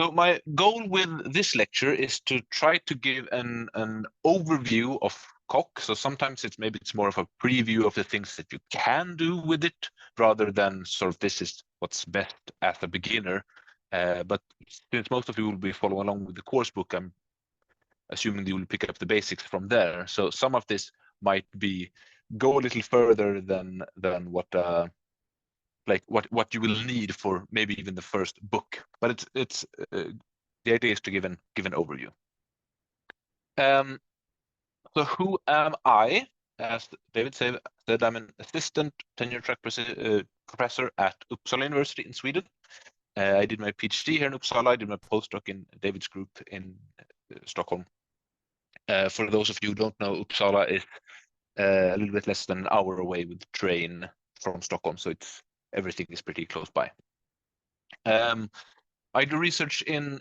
So my goal with this lecture is to try to give an overview of Coq. So sometimes maybe it's more of a preview of the things that you can do with it, rather than sort of this is what's best as a beginner. But since most of you will be following along with the course book, I'm assuming you will pick up the basics from there. So some of this might be go a little further than what what you will need for maybe even the first book. But it's the idea is to give an overview. So who am I? As David said, I'm an assistant tenure-track professor at Uppsala University in Sweden. I did my PhD here in Uppsala. I did my postdoc in David's group in Stockholm. For those of you who don't know, Uppsala is a little bit less than an hour away with the train from Stockholm, so everything is pretty close by. I do research in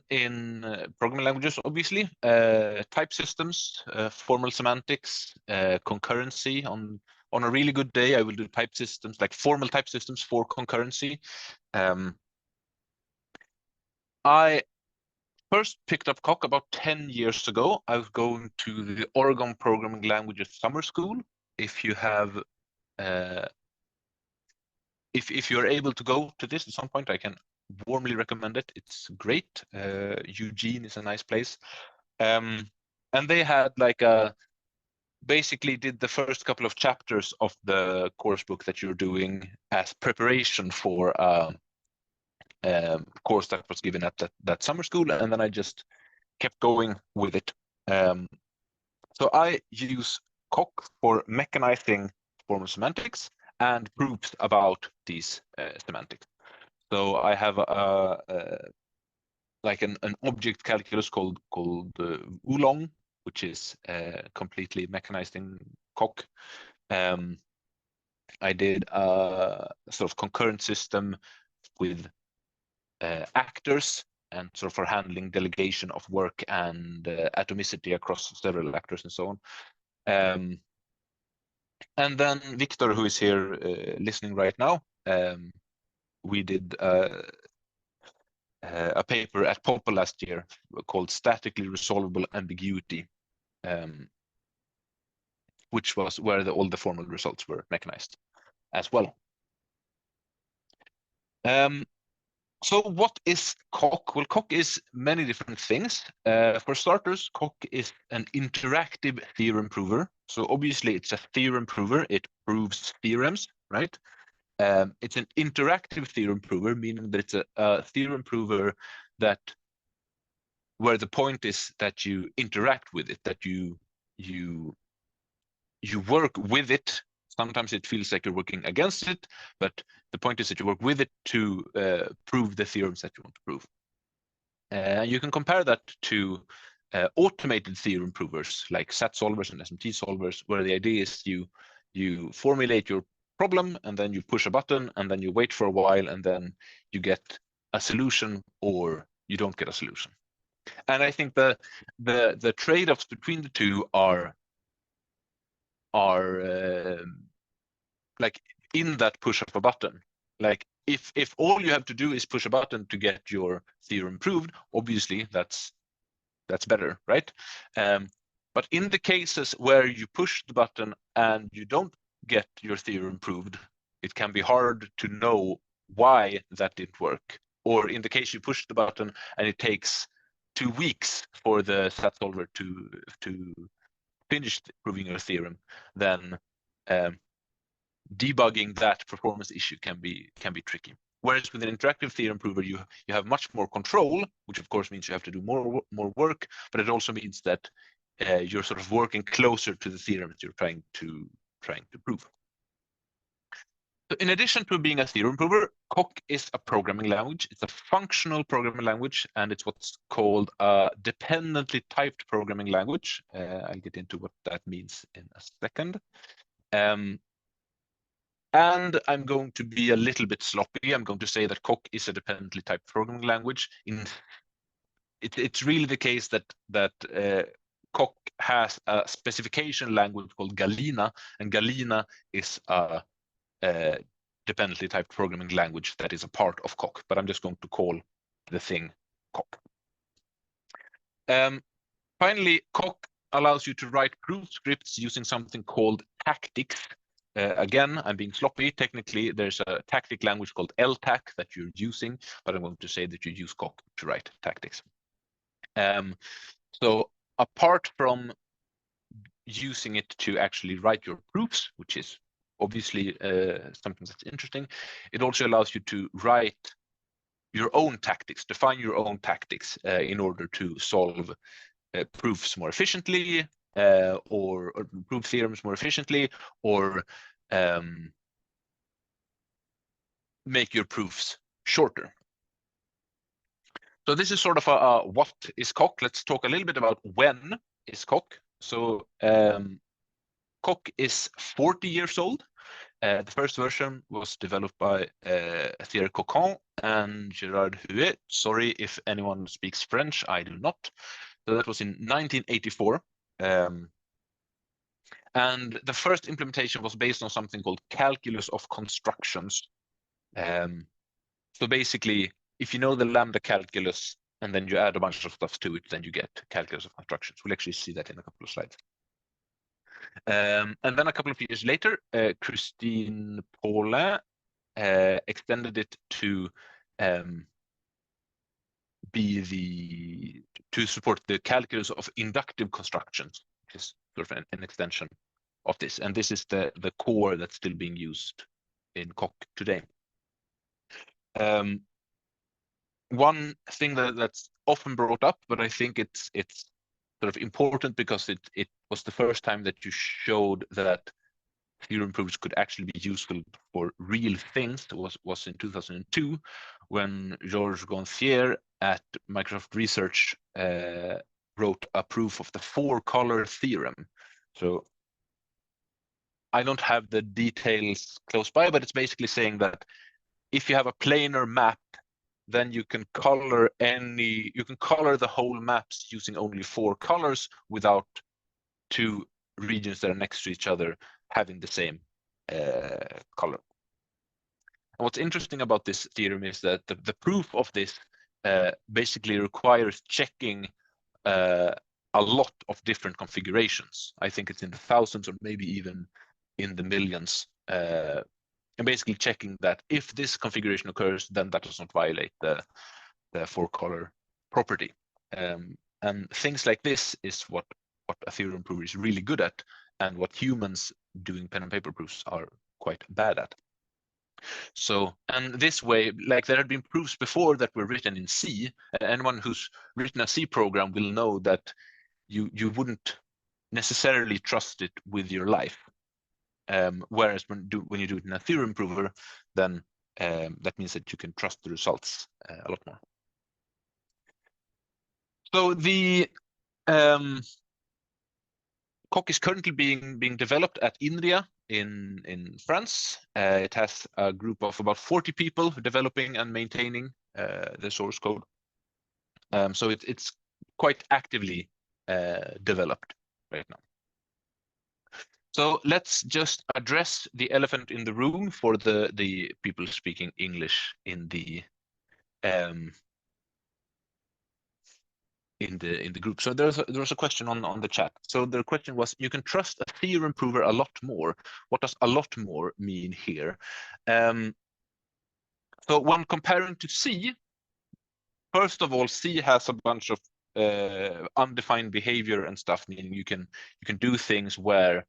programming languages, obviously, type systems, formal semantics, concurrency. On a really good day, I will do type systems, like formal type systems for concurrency. I first picked up Coq about 10 years ago. I was going to the Oregon Programming Languages Summer School. If you have, if you're able to go to this at some point, I can warmly recommend it. It's great. Eugene is a nice place. And they had like basically did the first couple of chapters of the course book that you're doing as preparation for course that was given at that summer school, and then I just kept going with it. So I use Coq for mechanizing formal semantics and proofs about these semantics. So I have like an object calculus called Oolong, which is completely mechanized in Coq. I did a sort of concurrent system with actors and sort of for handling delegation of work and atomicity across several actors and so on. And then Victor, who is here listening right now, we did a paper at Popper last year called Statically Resolvable Ambiguity, which was where all the formal results were mechanized as well. So what is Coq? Well, Coq is many different things. For starters, Coq is an interactive theorem prover. So obviously it's a theorem prover. It proves theorems, right? It's an interactive theorem prover, meaning that it's a theorem prover where the point is that you interact with it, that you work with it. Sometimes it feels like you're working against it, but the point is that you work with it to prove the theorems that you want to prove. You can compare that to automated theorem provers like SAT solvers and SMT solvers, where the idea is you formulate your problem and then you push a button and then you wait for a while and then you get a solution or you don't get a solution. And I think the trade-offs between the two are like in that push of a button. Like if all you have to do is push a button to get your theorem proved, obviously that's better, right? But in the cases where you push the button and you don't get your theorem proved, it can be hard to know why that didn't work. Or in the case you push the button and it takes 2 weeks for the SAT solver to finish proving your theorem, then debugging that performance issue can be tricky. Whereas with an interactive theorem prover, you have much more control, which of course means you have to do more work, but it also means that you're sort of working closer to the theorem that you're trying to prove. So in addition to being a theorem prover, Coq is a programming language. It's a functional programming language, and it's what's called a dependently typed programming language. I'll get into what that means in a second. And I'm going to be a little bit sloppy. I'm going to say that Coq is a dependently typed programming language. It's really the case that Coq has a specification language called Galena, and Galena is a dependently typed programming language that is a part of Coq, but I'm just going to call the thing Coq. Finally, Coq allows you to write proof scripts using something called tactics. Again, I'm being sloppy. Technically, there's a tactic language called LTAC that you're using, but I'm going to say that you use Coq to write tactics. So apart from using it to actually write your proofs, which is obviously something that's interesting, it also allows you to write your own tactics, define your own tactics in order to solve proofs more efficiently, or prove theorems more efficiently, or make your proofs shorter. So this is sort of a what is Coq. Let's talk a little bit about when is Coq. So Coq is 40 years old. The first version was developed by Thierry Coquin and Gérard Huet. Sorry if anyone speaks French, I do not. So that was in 1984. And the first implementation was based on something called calculus of constructions. So basically, if you know the lambda calculus and then you add a bunch of stuff to it, then you get calculus of constructions. We'll actually see that in a couple of slides. And then a couple of years later, Christine Paulin extended it to support the calculus of inductive constructions, which is sort of an extension of this. And this is the core that's still being used in Coq today. One thing that's often brought up, but I think it's sort of important because it was the first time that you showed that theorem proofs could actually be useful for real things, was in 2002 when Georges Gonthier at Microsoft Research wrote a proof of the 4-color theorem. So I don't have the details close by, but it's basically saying that if you have a planar map, then you can color the whole maps using only 4 colors without 2 regions that are next to each other having the same color. And what's interesting about this theorem is that the proof of this basically requires checking a lot of different configurations. I think it's in the thousands or maybe even in the millions. And basically checking that if this configuration occurs, then that does not violate the 4-color property. And things like this is what a theorem prover is really good at, and what humans doing pen and paper proofs are quite bad at. So, and this way, like there had been proofs before that were written in C. Anyone who's written a C program will know that you wouldn't necessarily trust it with your life. Whereas when you do it in a theorem prover, then that means that you can trust the results a lot more. So the Coq is currently being developed at INRIA in France. It has a group of about 40 people developing and maintaining the source code. So it's quite actively developed right now. So let's just address the elephant in the room for the people speaking English in the group. So there was a question on the chat. So the question was, you can trust a theorem prover a lot more. What does a lot more mean here? So when comparing to C, first of all, C has a bunch of undefined behavior and stuff, meaning you can do things where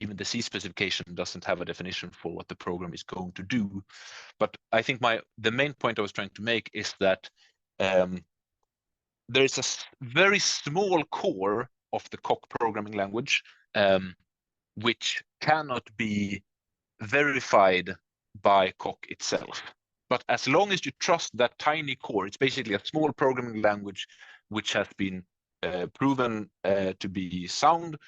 even the C specification doesn't have a definition for what the program is going to do. But I think the main point I was trying to make is that there is a very small core of the Coq programming language, which cannot be verified by Coq itself. But as long as you trust that tiny core, it's basically a small programming language which has been proven to be sound,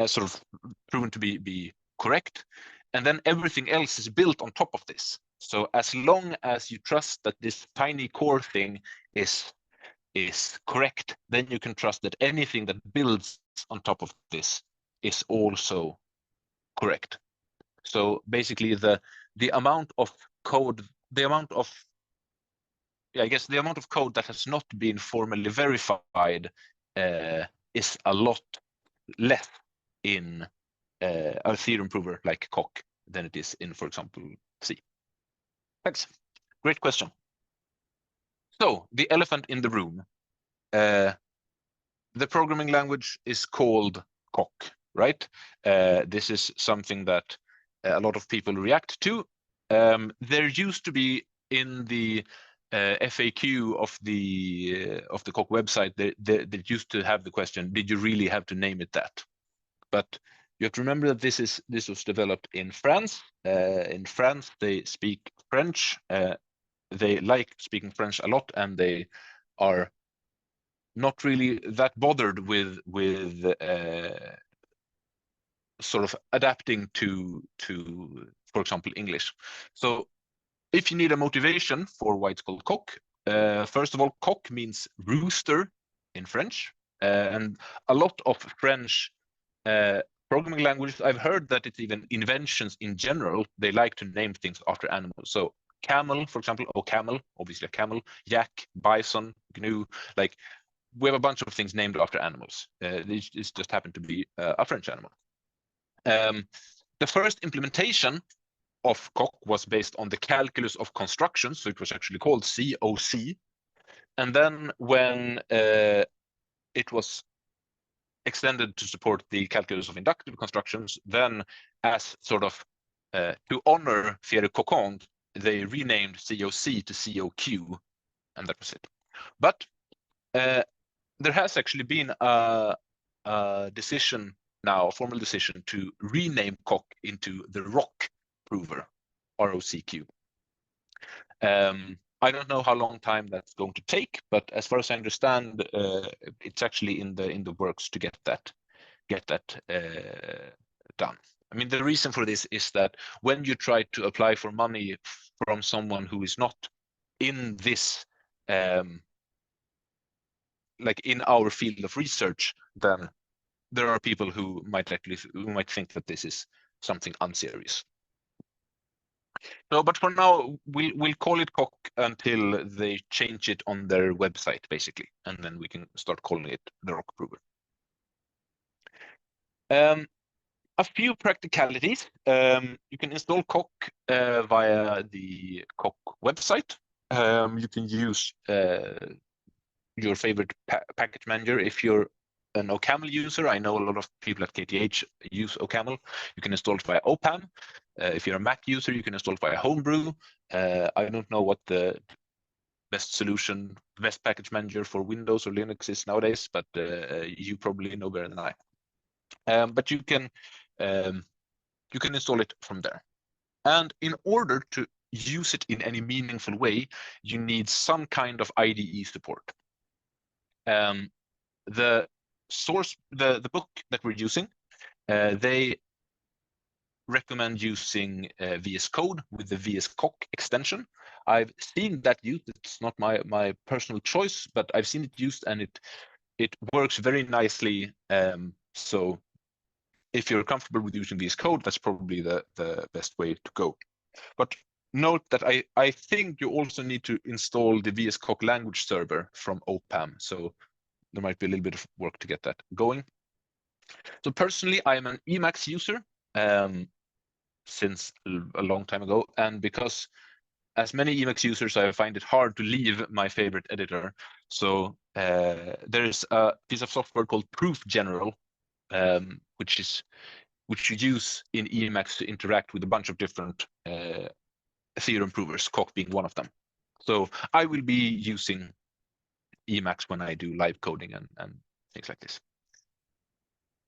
sort of proven to be correct, and then everything else is built on top of this. So as long as you trust that this tiny core thing is correct, then you can trust that anything that builds on top of this is also correct. So basically the amount of code, the amount of I guess the amount of code that has not been formally verified is a lot less in a theorem prover like Coq than it is in, for example, C. Thanks. Great question. So the elephant in the room. The programming language is called Coq, right? This is something that a lot of people react to. There used to be in the FAQ of the Coq website, they used to have the question, did you really have to name it that? But you have to remember that this was developed in France. In France, they speak French. They like speaking French a lot, and they are not really that bothered with sort of adapting to, for example, English. So if you need a motivation for why it's called Coq, first of all, Coq means rooster in French, and a lot of French programming languages, I've heard that it's even inventions in general, they like to name things after animals. So camel, for example, camel, obviously a camel, yak, bison, gnu, like we have a bunch of things named after animals. This just happened to be a French animal. The first implementation of Coq was based on the calculus of constructions, so it was actually called COC. And then when it was extended to support the calculus of inductive constructions, then as sort of to honor Fieri Coquand, they renamed COC to COQ, and that was it. But there has actually been a decision now, a formal decision to rename Coq into the ROC prover, ROCQ. I don't know how long time that's going to take, but as far as I understand, it's actually in the works to get that done. I mean, the reason for this is that when you try to apply for money from someone who is not in this like in our field of research, then there are people who might think that this is something unserious. So, but for now, we'll call it Coq until they change it on their website, basically, and then we can start calling it the ROC prover. A few practicalities. You can install Coq via the Coq website. You can use your favorite package manager. If you're an OCaml user, I know a lot of people at KTH use OCaml. You can install it via OPAM. If you're a Mac user, you can install it via Homebrew. I don't know what the best package manager for Windows or Linux is nowadays, but you probably know better than I. But you can install it from there. And in order to use it in any meaningful way, you need some kind of IDE support. The book that we're using, they recommend using VS Code with the VS Coq extension. I've seen that used. It's not my personal choice, but I've seen it used, and it works very nicely. So if you're comfortable with using VS Code, that's probably the best way to go. But note that I think you also need to install the VS Coq language server from OPAM. So there might be a little bit of work to get that going. So personally, I am an Emacs user since a long time ago. And because as many Emacs users, I find it hard to leave my favorite editor. So there's a piece of software called Proof General, which you use in Emacs to interact with a bunch of different theorem provers, Coq being one of them. So I will be using Emacs when I do live coding and things like this.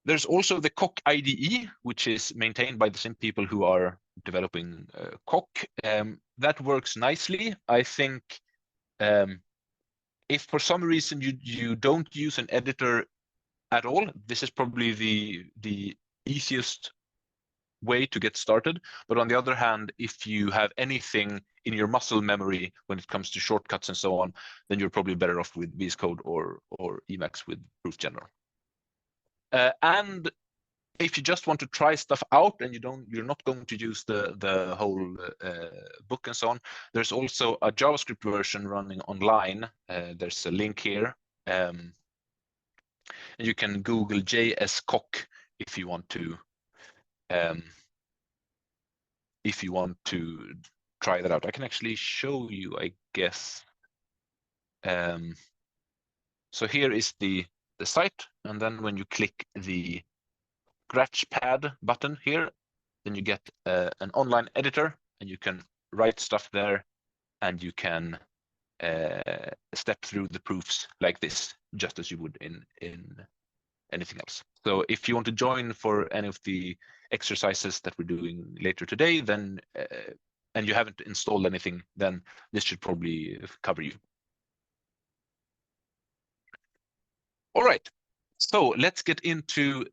There's also the Coq IDE, which is maintained by the same people who are developing Coq. That works nicely. I think if for some reason you don't use an editor at all, this is probably the easiest way to get started. But on the other hand, if you have anything in your muscle memory when it comes to shortcuts and so on, then you're probably better off with VS Code or Emacs with Proof General. And if you just want to try stuff out and you're not going to use the whole book and so on, there's also a JavaScript version running online. There's a link here, and you can Google JSCock if you want to try that out. I can actually show you, I guess. So here is the site, and then when you click the Scratchpad button here, then you get an online editor, and you can write stuff there, and you can step through the proofs like this, just as you would in anything else. So if you want to join for any of the exercises that we're doing later today, then and you haven't installed anything, then this should probably cover you. All right, so let's get into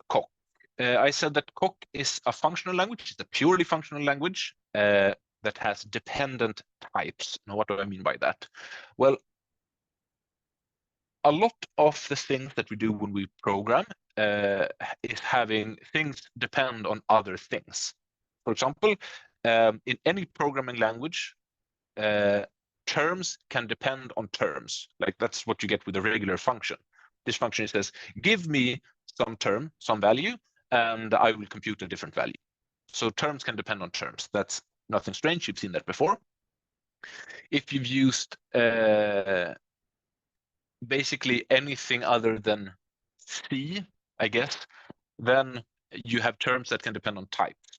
Coq. I said that Coq is a functional language. It's a purely functional language that has dependent types. Now, what do I mean by that? Well, a lot of the things that we do when we program is having things depend on other things. For example, in any programming language, terms can depend on terms. Like that's what you get with a regular function. This function says, give me some term, some value, and I will compute a different value. So terms can depend on terms. That's nothing strange. You've seen that before. If you've used basically anything other than C, I guess, then you have terms that can depend on types.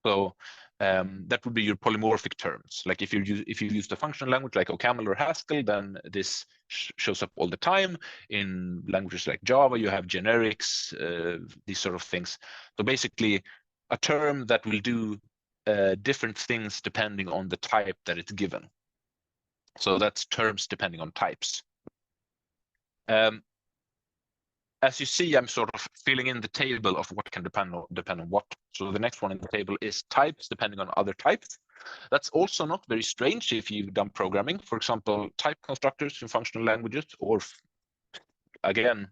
So that would be your polymorphic terms. Like if you use the functional language like OCaml or Haskell, then this shows up all the time. In languages like Java, you have generics, these sort of things. So basically, a term that will do different things depending on the type that it's given. So that's terms depending on types. As you see, I'm sort of filling in the table of what can depend on what. So the next one in the table is types depending on other types. That's also not very strange if you've done programming. For example, type constructors in functional languages, or again,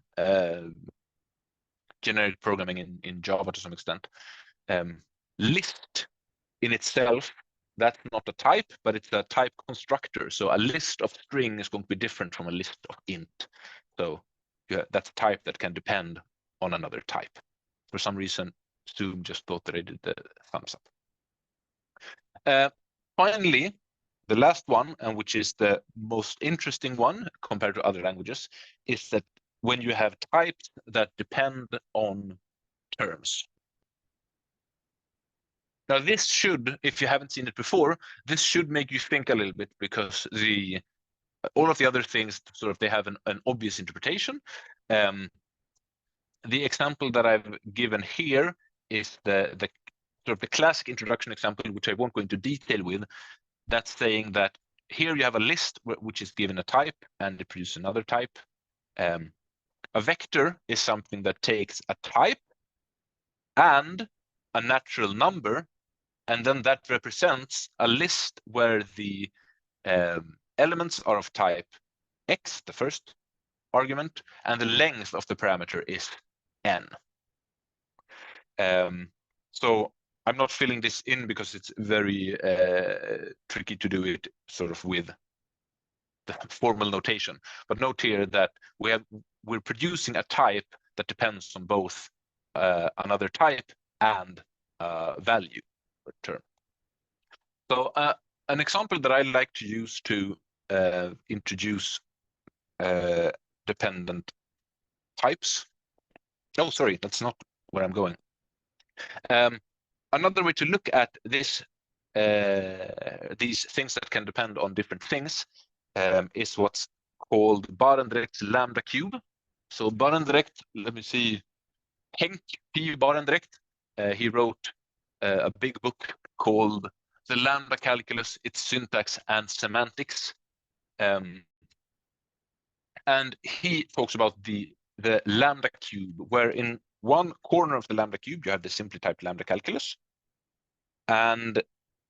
generic programming in Java to some extent. List in itself, that's not a type, but it's a type constructor. So a list of string is going to be different from a list of int. So yeah, that's a type that can depend on another type. For some reason, Zoom just thought that I did the thumbs up. Finally, the last one, and which is the most interesting one compared to other languages, is that when you have types that depend on terms. Now, this should, if you haven't seen it before, this should make you think a little bit, because all of the other things sort of they have an obvious interpretation. The example that I've given here is the sort of the classic introduction example, which I won't go into detail with. That's saying that here you have a list which is given a type and it produces another type. A vector is something that takes a type and a natural number, and then that represents a list where the elements are of type x, the first argument, and the length of the parameter is n. So I'm not filling this in because it's very tricky to do it sort of with the formal notation. But note here that we're producing a type that depends on both another type and value or term. So an example that I like to use to introduce dependent types. Oh, sorry, that's not where I'm going. Another way to look at this, these things that can depend on different things, is what's called Barendrecht's lambda cube. So Barendrecht, let me see, Henk P. Barendrecht, he wrote a big book called The Lambda Calculus, Its Syntax and Semantics. And he talks about the lambda cube, where in one corner of the lambda cube, you have the simply typed lambda calculus. And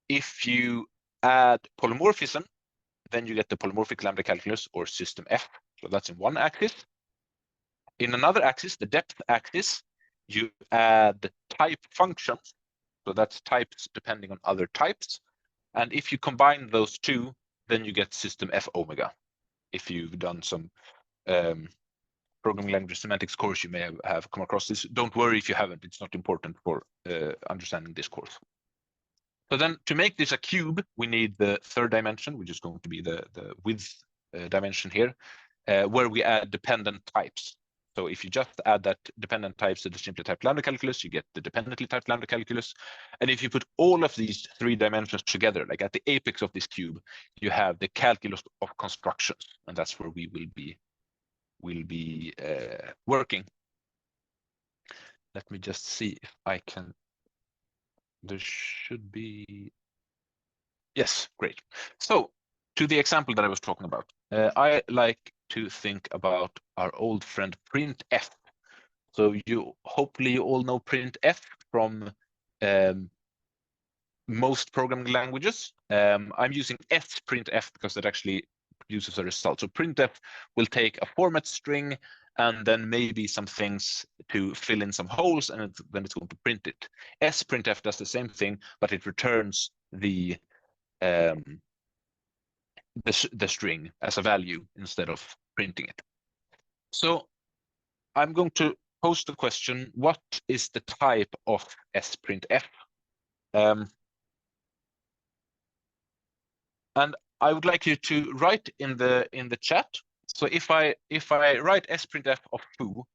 if you add polymorphism, then you get the polymorphic lambda calculus, or system F. So that's in one axis. In another axis, the depth axis, you add type functions. So that's types depending on other types. And if you combine those two, then you get system F omega. If you've done some programming language semantics course, you may have come across this. Don't worry if you haven't. It's not important for understanding this course. So then to make this a cube, we need the third dimension, which is going to be the width dimension here, where we add dependent types. So if you just add that dependent types to the simply typed lambda calculus, you get the dependently typed lambda calculus. And if you put all of these three dimensions together, like at the apex of this cube, you have the calculus of constructions, and that's where we will be working. Let me just see if I can. There should be. Yes, great. So to the example that I was talking about, I like to think about our old friend Printf. So hopefully you all know Printf from most programming languages. I'm using Printf because that actually produces a result. So Printf will take a format string and then maybe some things to fill in some holes, and then it's going to print it. Printf does the same thing, but it returns the string as a value instead of printing it. So I'm going to pose the question, what is the type of sprintf? And I would like you to write in the chat. So if I write sprintf of foo,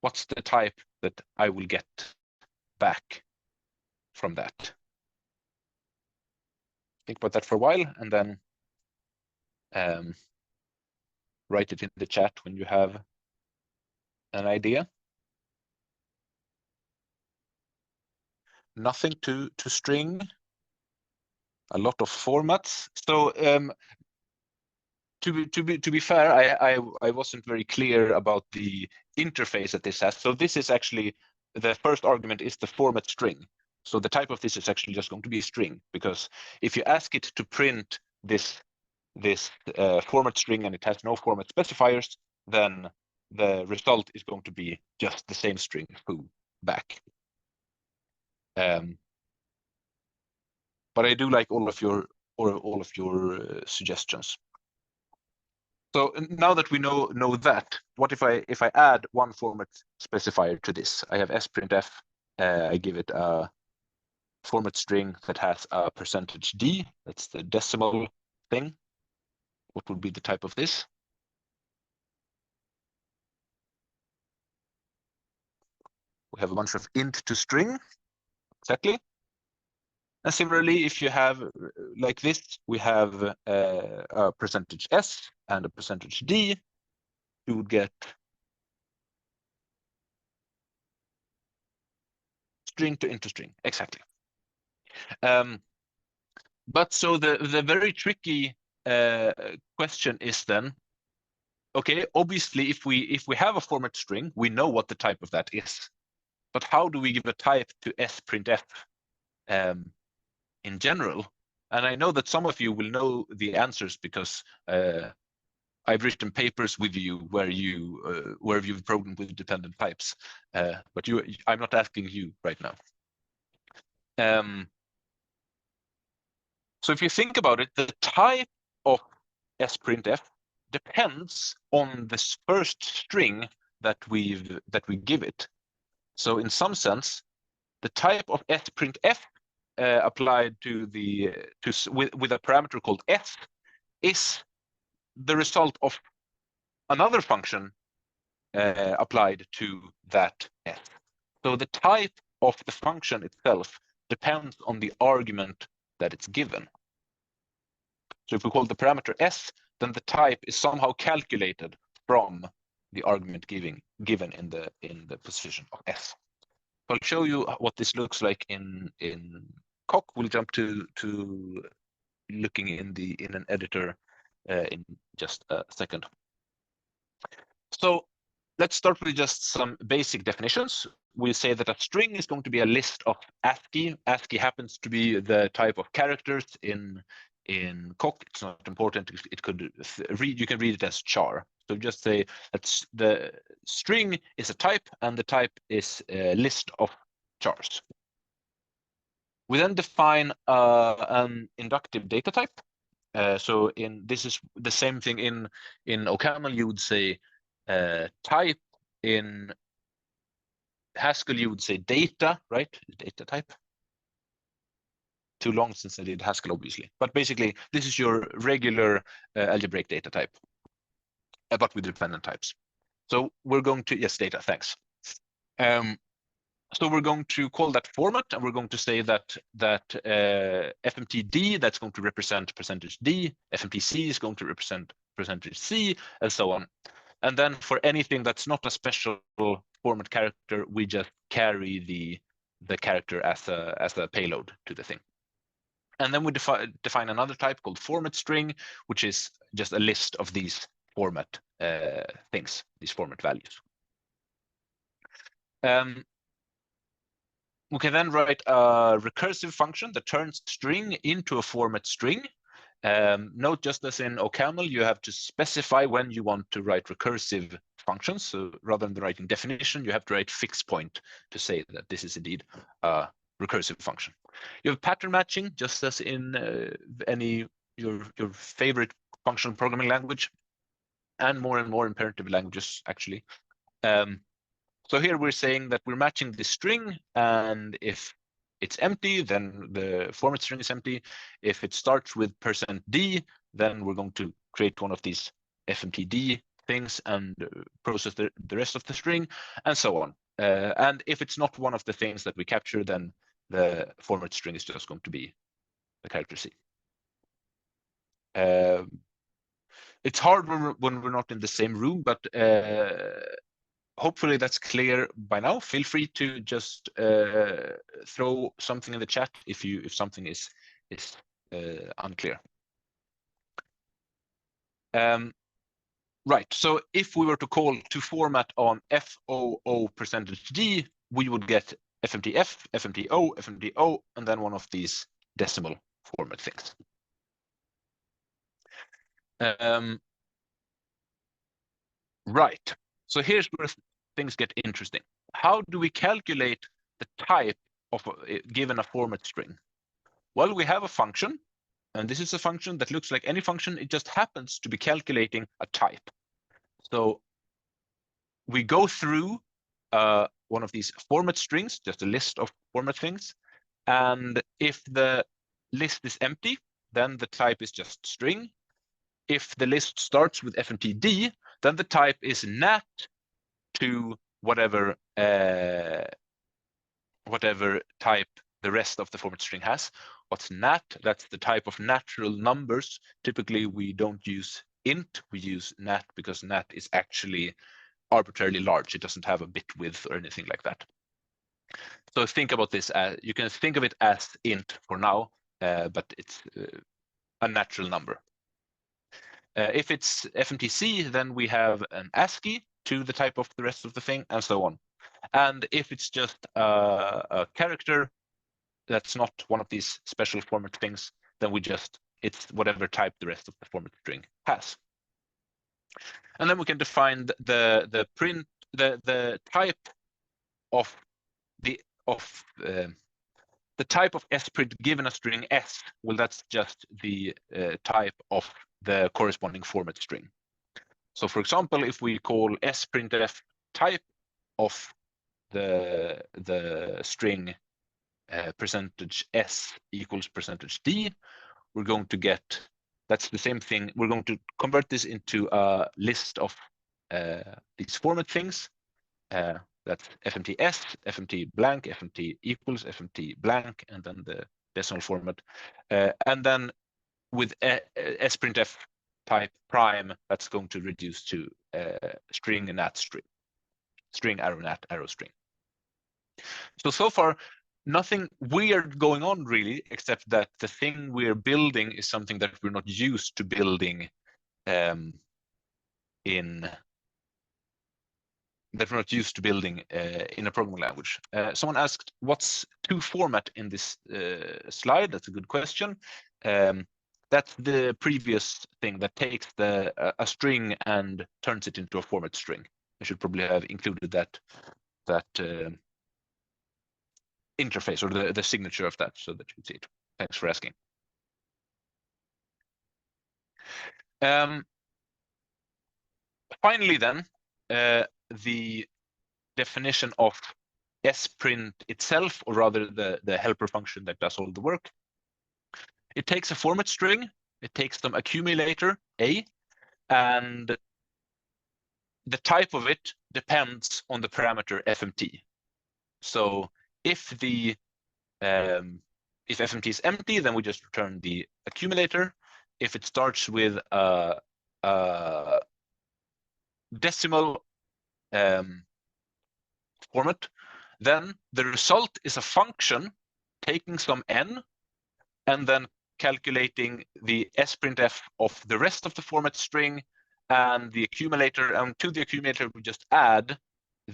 what's the type that I will get back from that? Think about that for a while and then write it in the chat when you have an idea. Nothing to string. A lot of formats. So to be fair, I wasn't very clear about the interface that this has. So this is actually the first argument is the format string. So the type of this is actually just going to be a string, because if you ask it to print this format string and it has no format specifiers, then the result is going to be just the same string foo back. But I do like all of your suggestions. So now that we know that, what if I add one format specifier to this? I have sprintf. I give it a format string that has a %d. That's the decimal thing. What would be the type of this? We have a bunch of int to string. Exactly. And similarly, if you have like this, we have a %s and a %d. You would get string to int to string. Exactly. But so the very tricky question is then, okay, obviously if we have a format string, we know what the type of that is. But how do we give a type to sprintf in general? And I know that some of you will know the answers because I've written papers with you where you've programmed with dependent types, but I'm not asking you right now. So if you think about it, the type of sprintf depends on this first string that we give it. So in some sense, the type of sprintf applied to with a parameter called s is the result of another function applied to that s. So the type of the function itself depends on the argument that it's given. So if we call the parameter s, then the type is somehow calculated from the argument given in the position of s. So I'll show you what this looks like in Coq. We'll jump to looking in an editor in just a second. So let's start with just some basic definitions. We'll say that a string is going to be a list of ASCII. ASCII happens to be the type of characters in in Coq, it's not important. It could read. You can read it as char. So just say that the string is a type, and the type is a list of chars. We then define an inductive data type. So this is the same thing in OCaml. You would say type. In Haskell, you would say data, right? Data type. Too long since I did Haskell, obviously. But basically, this is your regular algebraic data type, but with dependent types. So we're going to, yes, data, thanks. So we're going to call that format, and we're going to say that FMTD, that's going to represent %D, FMTC is going to represent %C, and so on. And then for anything that's not a special format character, we just carry the character as a payload to the thing. And then we define another type called format string, which is just a list of these format things, these format values. We can then write a recursive function that turns string into a format string. Note, just as in OCaml, you have to specify when you want to write recursive functions. So rather than writing definition, you have to write fixed point to say that this is indeed a recursive function. You have pattern matching, just as in your favorite functional programming language, and more imperative languages, actually. So here we're saying that we're matching the string, and if it's empty, then the format string is empty. If it starts with %D, then we're going to create one of these FMTD things and process the rest of the string, and so on. And if it's not one of the things that we capture, then the format string is just going to be the character C. It's hard when we're not in the same room, but hopefully that's clear by now. Feel free to just throw something in the chat if something is unclear. Right. So if we were to call to format on FOO%D, we would get FMTF, FMTO, FMTO, and then one of these decimal format things. Right. So here's where things get interesting. How do we calculate the type of given a format string? Well, we have a function, and this is a function that looks like any function. It just happens to be calculating a type. So we go through one of these format strings, just a list of format things. And if the list is empty, then the type is just string. If the list starts with FMTD, then the type is nat to whatever type the rest of the format string has. What's nat? That's the type of natural numbers. Typically, we don't use int, we use nat because nat is actually arbitrarily large. It doesn't have a bit width or anything like that. So think about this as, you can think of it as int for now, but it's a natural number. If it's FMTC, then we have an ASCII to the type of the rest of the thing, and so on. And if it's just a character that's not one of these special format things, then it's whatever type the rest of the format string has. And then we can define the type of the type of sprint given a string s. Well, that's just the type of the corresponding format string. So for example, if we call sprintf type of the string %s equals %d, we're going to get, that's the same thing. We're going to convert this into a list of these format things. That's FMTS, FMT blank, FMT equals, FMT blank, and then the decimal format. And then with sprintf type prime, that's going to reduce to string and nat string, string arrow nat arrow string. So far, nothing weird going on really, except that the thing we're building is something that we're not used to building in a programming language. Someone asked, what's to format in this slide? That's a good question. That's the previous thing that takes a string and turns it into a format string. I should probably have included that interface or the signature of that so that you can see it. Thanks for asking. Finally, then, the definition of sprint itself, or rather the helper function that does all the work. It takes a format string, it takes some accumulator A, and the type of it depends on the parameter FMT. So if the if FMT is empty, then we just return the accumulator. If it starts with a decimal format, then the result is a function taking some n and then calculating the sprintf of the rest of the format string and the accumulator, and to the accumulator we just add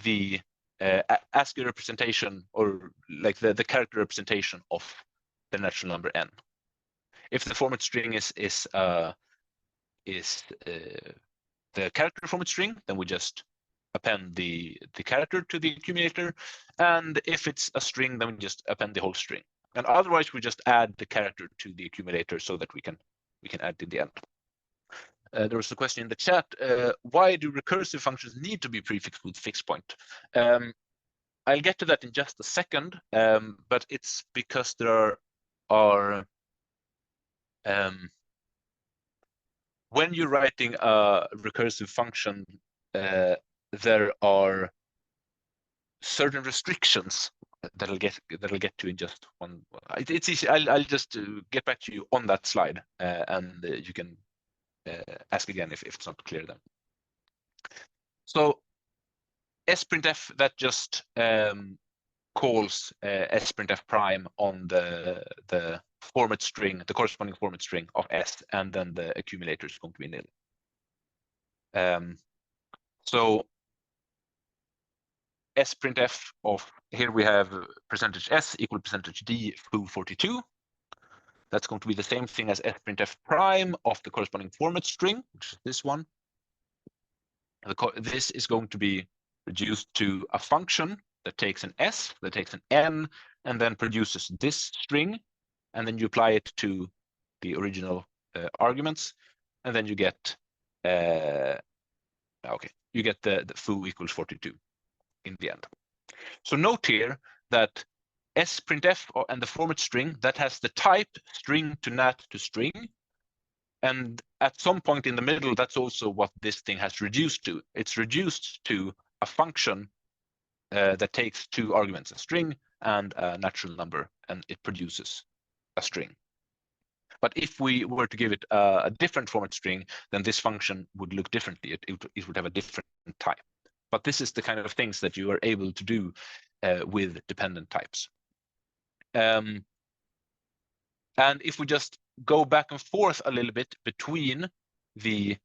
the ASCII representation, or like the character representation of the natural number n. If the format string is the character format string, then we just append the character to the accumulator, and if it's a string, then we just append the whole string. And otherwise, we just add the character to the accumulator so that we can add in the end. There was a question in the chat: why do recursive functions need to be prefixed with fixed point? I'll get to that in just a second, but it's because there are when you're writing a recursive function, there are certain restrictions that I'll get to in just one. It's easy. I'll just get back to you on that slide, and you can ask again if it's not clear then. So sprintf, that just calls sprintf prime on the format string, the corresponding format string of s, and then the accumulator is going to be nil. So sprintf of, here we have percentage s equal percentage d foo42. That's going to be the same thing as sprintf prime of the corresponding format string, which is this one. This is going to be reduced to a function that takes an s, that takes an n, and then produces this string, and then you apply it to the original arguments, and then you get you get the foo equals 42 in the end. So note here that sprintf and the format string, that has the type string to nat to string, and at some point in the middle, that's also what this thing has reduced to. It's reduced to a function that takes two arguments, a string and a natural number, and it produces a string. But if we were to give it a different format string, then this function would look differently. It would have a different type. But this is the kind of things that you are able to do with dependent types. And if we just go back and forth a little bit between the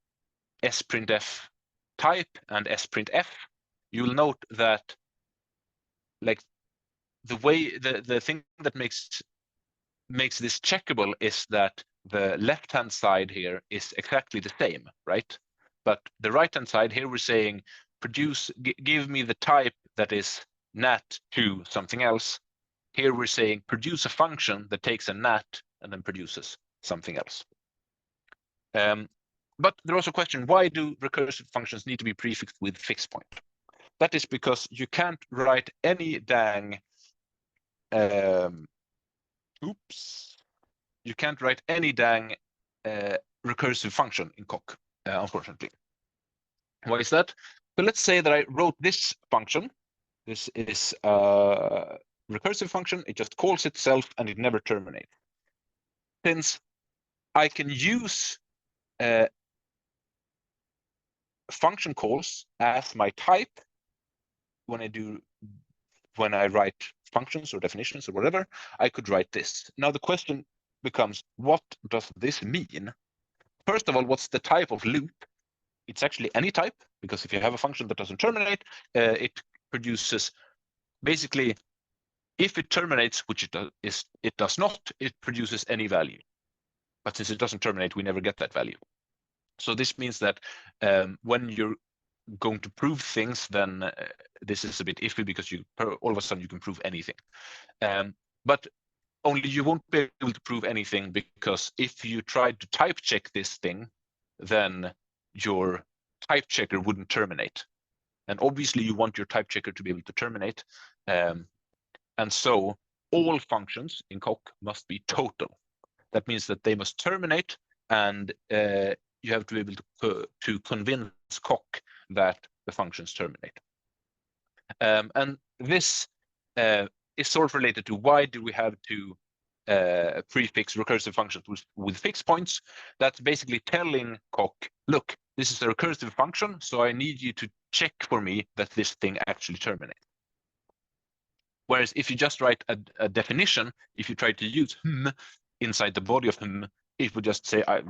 sprintf type and sprintf, you'll note that, like, the way the thing that makes this checkable is that the left-hand side here is exactly the same, right? But the right-hand side here, we're saying give me the type that is nat to something else. Here we're saying produce a function that takes a nat and then produces something else. But there's also a question: why do recursive functions need to be prefixed with fixed point? That is because you can't write any dang you can't write any dang recursive function in Coq, unfortunately. Why is that? So let's say that I wrote this function. This is a recursive function. It just calls itself and it never terminates. Since I can use function calls as my type when I write functions or definitions or whatever, I could write this. Now the question becomes, what does this mean? First of all, what's the type of loop? It's actually any type, because if you have a function that doesn't terminate, it produces, basically, if it terminates, which it does not, it produces any value. But since it doesn't terminate, we never get that value. So this means that when you're going to prove things, then this is a bit iffy because all of a sudden you can prove anything. But only you won't be able to prove anything, because if you tried to type check this thing, then your type checker wouldn't terminate. And obviously you want your type checker to be able to terminate. And so all functions in Coq must be total. That means that they must terminate, and you have to be able to convince Coq that the functions terminate. And this is sort of related to why do we have to prefix recursive functions with fixed points. That's basically telling Coq, look, this is a recursive function, so I need you to check for me that this thing actually terminates. Whereas if you just write a definition, if you try to use inside the body of it would just say, I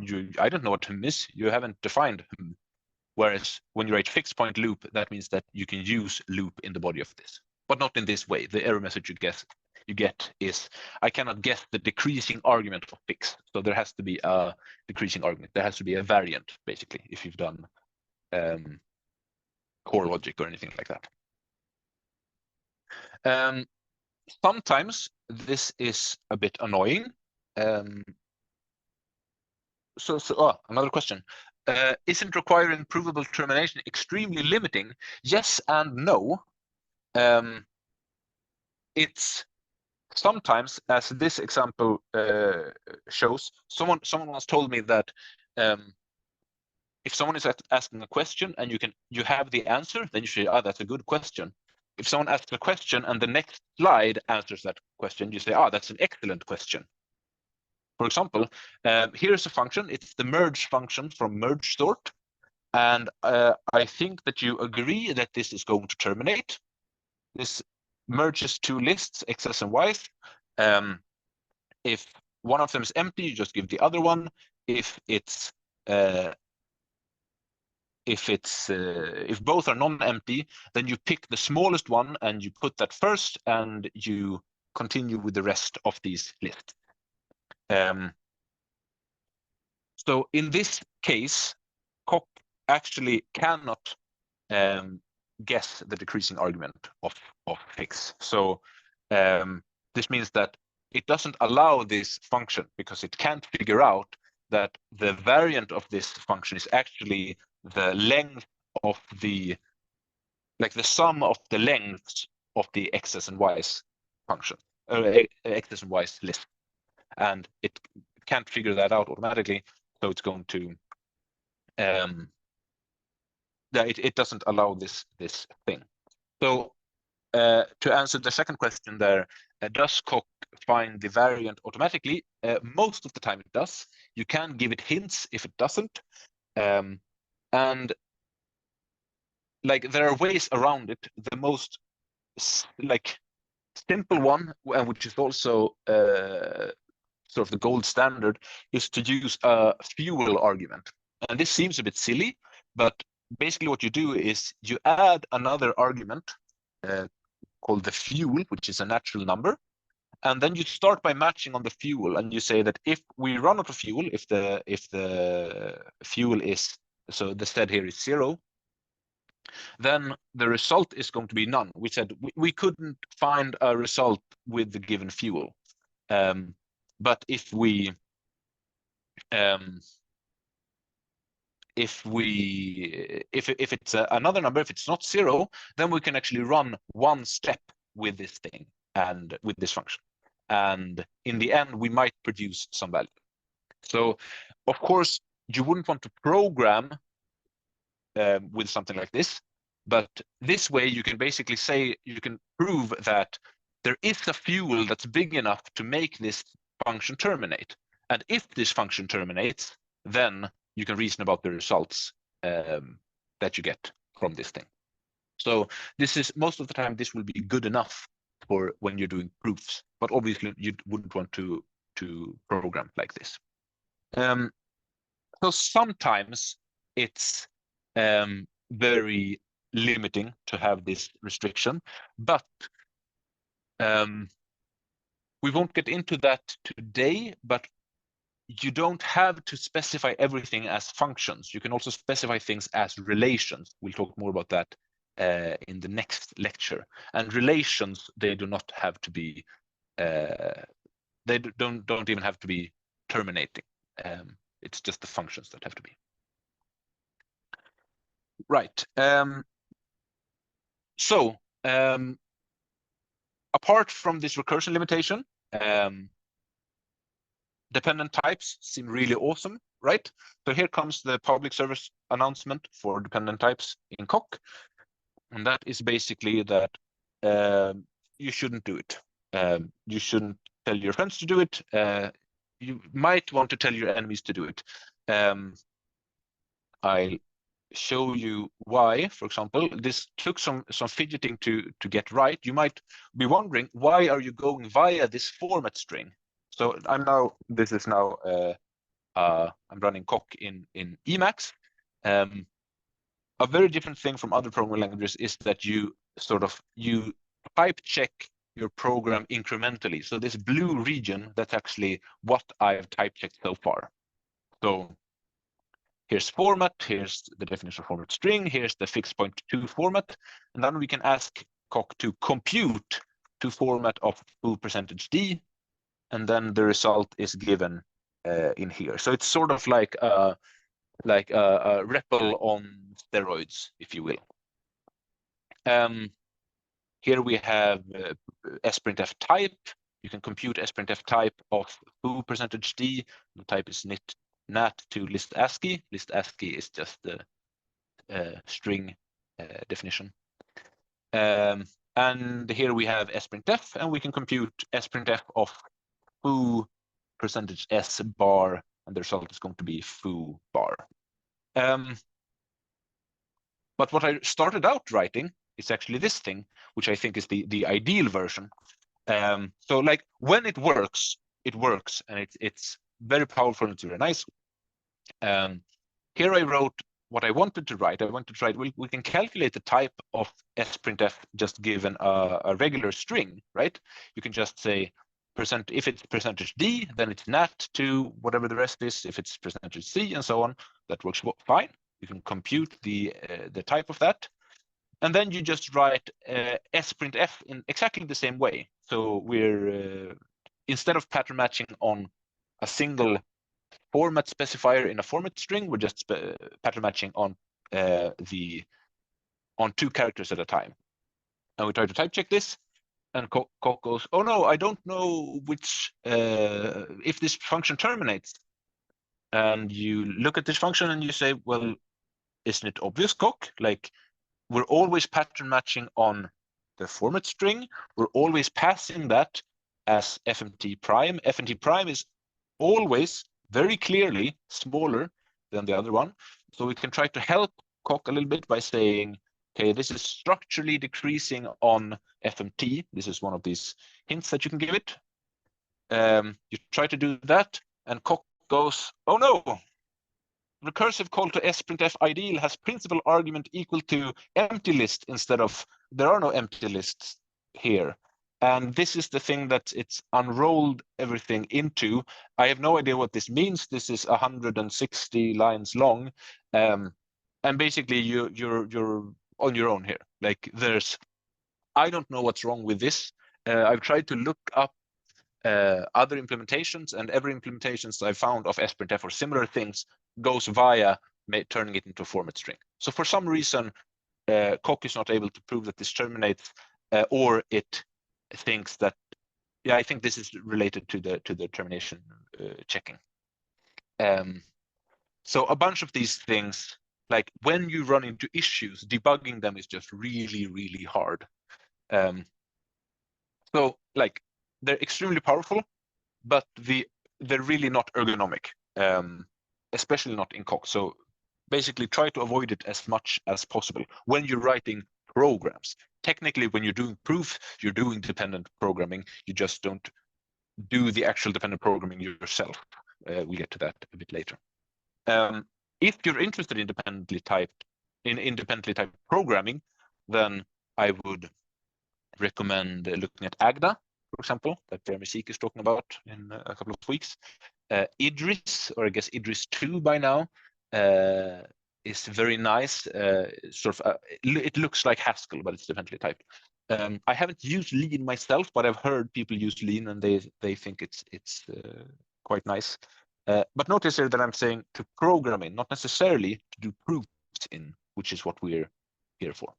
don't know what is, you haven't defined . Whereas when you write fixed point loop, that means that you can use loop in the body of this, but not in this way. The error message you get is, I cannot guess the decreasing argument of fix. So there has to be a decreasing argument. There has to be a variant, basically, if you've done core logic or anything like that. Sometimes this is a bit annoying. Another question. Isn't requiring provable termination extremely limiting? Yes and no. It's sometimes, as this example shows, someone once told me that if someone is asking a question and you have the answer, then you say, that's a good question. If someone asks a question and the next slide answers that question, you say, that's an excellent question. For example, here's a function. It's the merge function from merge sort. And I think that you agree that this is going to terminate. This merges two lists, x's and y's. If one of them is empty, you just give the other one. If both are non-empty, then you pick the smallest one and you put that first, and you continue with the rest of these lists. So in this case, Coq actually cannot guess the decreasing argument of fix. So this means that it doesn't allow this function, because it can't figure out that the variant of this function is actually the length of the sum of the lengths of the x's and y's function, x's and y's list. And it can't figure that out automatically, so it's going to it doesn't allow this thing. So to answer the second question there, does Coq find the variant automatically? Most of the time it does. You can give it hints if it doesn't. And there are ways around it. The most simple one, which is also sort of the gold standard, is to use a fuel argument. And this seems a bit silly, but basically what you do is you add another argument called the fuel, which is a natural number. And then you start by matching on the fuel, and you say that if we run out of fuel, if the fuel is, so the stead here is 0, then the result is going to be none. We said we couldn't find a result with the given fuel. But if it's another number, if it's not 0, then we can actually run one step with this thing and with this function. And in the end, we might produce some value. So, of course, you wouldn't want to program with something like this, but this way you can basically say, you can prove that there is a fuel that's big enough to make this function terminate. And if this function terminates, then you can reason about the results that you get from this thing. So this is, most of the time, this will be good enough for when you're doing proofs, but obviously you wouldn't want to program like this. So sometimes it's very limiting to have this restriction, but we won't get into that today. But you don't have to specify everything as functions. You can also specify things as relations. We'll talk more about that in the next lecture. And relations, they do not have to be, they don't even have to be terminating. It's just the functions that have to be. Right. So apart from this recursion limitation, dependent types seem really awesome, right? So here comes the public service announcement for dependent types in Coq. And that is basically that you shouldn't do it. You shouldn't tell your friends to do it. You might want to tell your enemies to do it. I'll show you why. For example, this took some fidgeting to get right. You might be wondering, why are you going via this format string? So I'm running Coq in Emacs. A very different thing from other programming languages is that you type check your program incrementally. So this blue region, that's actually what I've type checked so far. So here's format, here's the definition of format string, here's the fixed point to format, and then we can ask Coq to compute to format of foo %d, and then the result is given in here. So it's sort of like a REPL on steroids, if you will. Here we have sprintf type. You can compute sprintf type of foo %d. The type is nat to list ASCII. List ASCII is just the string definition. And here we have sprintf, and we can compute sprintf of foo %s bar, and the result is going to be foo bar. But what I started out writing is actually this thing, which I think is the ideal version. So like when it works, and it's very powerful and it's very nice. Here I wrote what I wanted to write. I wanted to write, we can calculate the type of sprintf just given a regular string, right? You can just say if it's %d, then it's nat to whatever the rest is. If it's %c and so on, that works fine. You can compute the type of that. And then you just write sprintf in exactly the same way. So we're, instead of pattern matching on a single format specifier in a format string, we're just pattern matching on two characters at a time. And we try to type check this, and Coq goes, oh no, I don't know which, if this function terminates. And you look at this function and you say, well, isn't it obvious, Coq? Like, we're always pattern matching on the format string. We're always passing that as fmt prime. Fmt prime is always very clearly smaller than the other one. So we can try to help Coq a little bit by saying, okay, this is structurally decreasing on fmt. This is one of these hints that you can give it. You try to do that, and Coq goes, oh no, recursive call to sprintf ideal has principal argument equal to empty list instead of, there are no empty lists here. And this is the thing that it's unrolled everything into. I have no idea what this means. This is 160 lines long. And basically you're on your own here. Like I don't know what's wrong with this. I've tried to look up other implementations, and every implementations I found of sprintf or similar things goes via turning it into a format string. So for some reason, Coq is not able to prove that this terminates, or it thinks that, yeah, I think this is related to the termination checking. So a bunch of these things, like when you run into issues, debugging them is just really, really hard. So like they're extremely powerful, but they're really not ergonomic, especially not in Coq. So basically try to avoid it as much as possible when you're writing programs. Technically, when you're doing proof, you're doing dependent programming. You just don't do the actual dependent programming yourself. We'll get to that a bit later. If you're interested in independently typed programming, then I would recommend looking at Agda, for example, that Jeremy Seek is talking about in a couple of weeks. IDRIS, or I guess IDRIS 2 by now, is very nice. It looks like Haskell, but it's definitely typed. I haven't used Lean myself, but I've heard people use Lean, and they think it's quite nice. But notice here that I'm saying to program in, not necessarily to do proofs in, which is what we're here for.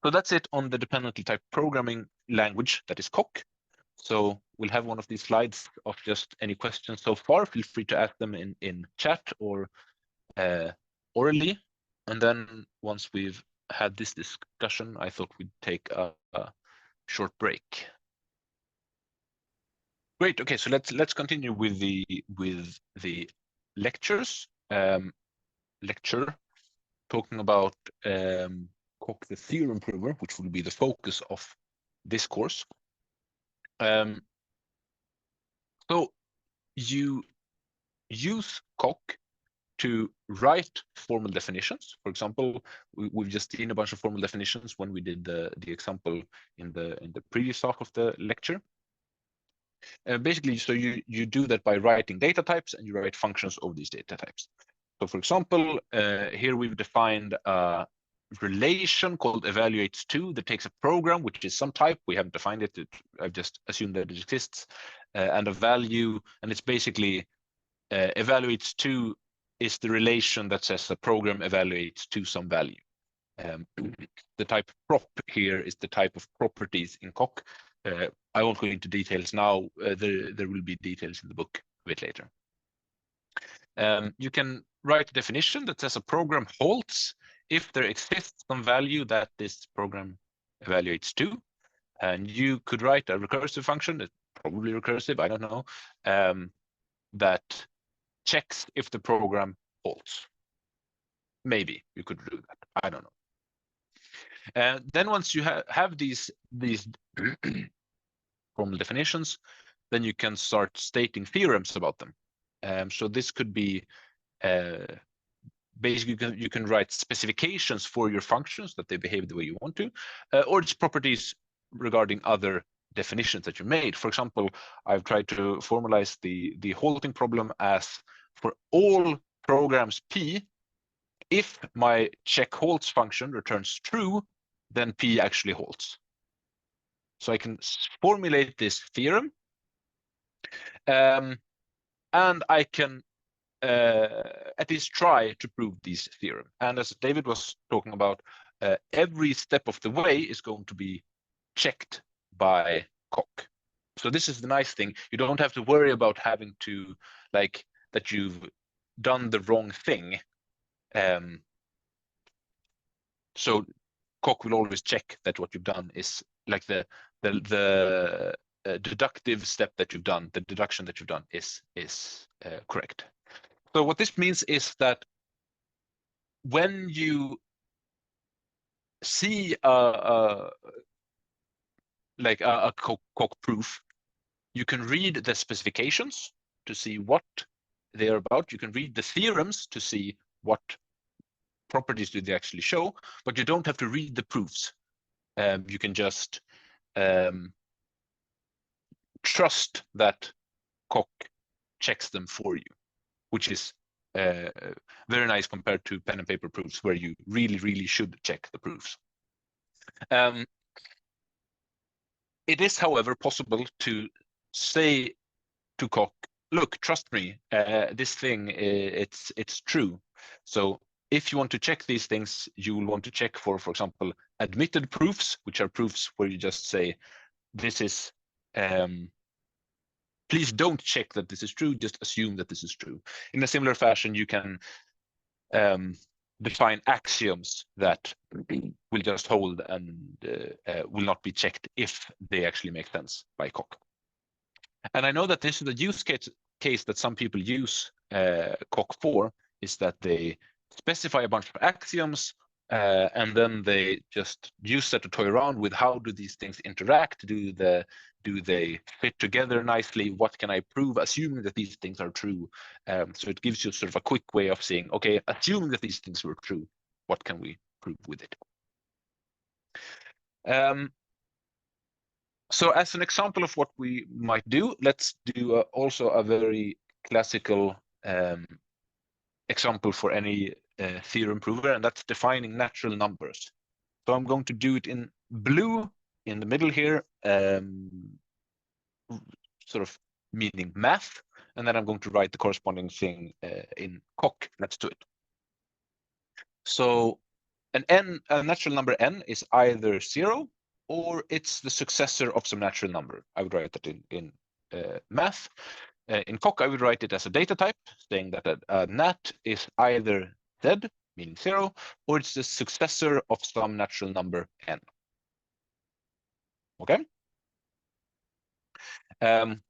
So that's it on the dependency type programming language that is Coq. So we'll have one of these slides of just any questions so far. Feel free to ask them in chat or orally. And then once we've had this discussion, I thought we'd take a short break. Great. Okay, so let's continue with the lectures. Lecture talking about Coq the theorem prover, which will be the focus of this course. So you use Coq to write formal definitions. For example, we've just seen a bunch of formal definitions when we did the example in the previous half of the lecture. Basically, so you do that by writing data types, and you write functions over these data types. So for example, here we've defined a relation called evaluates2 that takes a program, which is some type. We haven't defined it. I've just assumed that it exists, and a value. And it's basically evaluates2 is the relation that says the program evaluates to some value. The type prop here is the type of properties in Coq. I won't go into details now. There will be details in the book a bit later. You can write a definition that says a program halts if there exists some value that this program evaluates to. And you could write a recursive function, that's probably recursive, I don't know, that checks if the program halts. Maybe you could do that, I don't know. Then once you have these formal definitions, then you can start stating theorems about them. So this could be basically you can write specifications for your functions that they behave the way you want to, or it's properties regarding other definitions that you made. For example, I've tried to formalize the halting problem as for all programs P, if my check halts function returns true, then P actually halts. So I can formulate this theorem, and I can at least try to prove these theorem. And as David was talking about, every step of the way is going to be checked by Coq. So this is the nice thing. You don't have to worry about having to, like, that you've done the wrong thing. So Coq will always check that what you've done is like the deductive step that you've done, the deduction that you've done is correct. So what this means is that when you see a Coq proof, you can read the specifications to see what they are about. You can read the theorems to see what properties do they actually show, but you don't have to read the proofs. You can just trust that Coq checks them for you, which is very nice compared to pen and paper proofs where you really should check the proofs. It is, however, possible to say to Coq, look, trust me, this thing, it's true. So if you want to check these things, you will want to check for example, admitted proofs, which are proofs where you just say, this is, please don't check that this is true, just assume that this is true. In a similar fashion, you can define axioms that will just hold and will not be checked if they actually make sense by Coq. And I know that this is a use case that some people use Coq for, is that they specify a bunch of axioms and then they just use that to toy around with how do these things interact? Do they fit together nicely? What can I prove, assuming that these things are true? So it gives you sort of a quick way of saying, okay, assuming that these things were true, what can we prove with it? So as an example of what we might do, let's do also a very classical example for any theorem prover, and that's defining natural numbers. So I'm going to do it in blue in the middle here, sort of meaning math, and then I'm going to write the corresponding thing in cock next to it. So a natural number n is either 0 or it's the successor of some natural number. I would write that in math. In cock, I would write it as a data type, saying that a nat is either z, meaning 0, or it's the successor of some natural number n. Okay?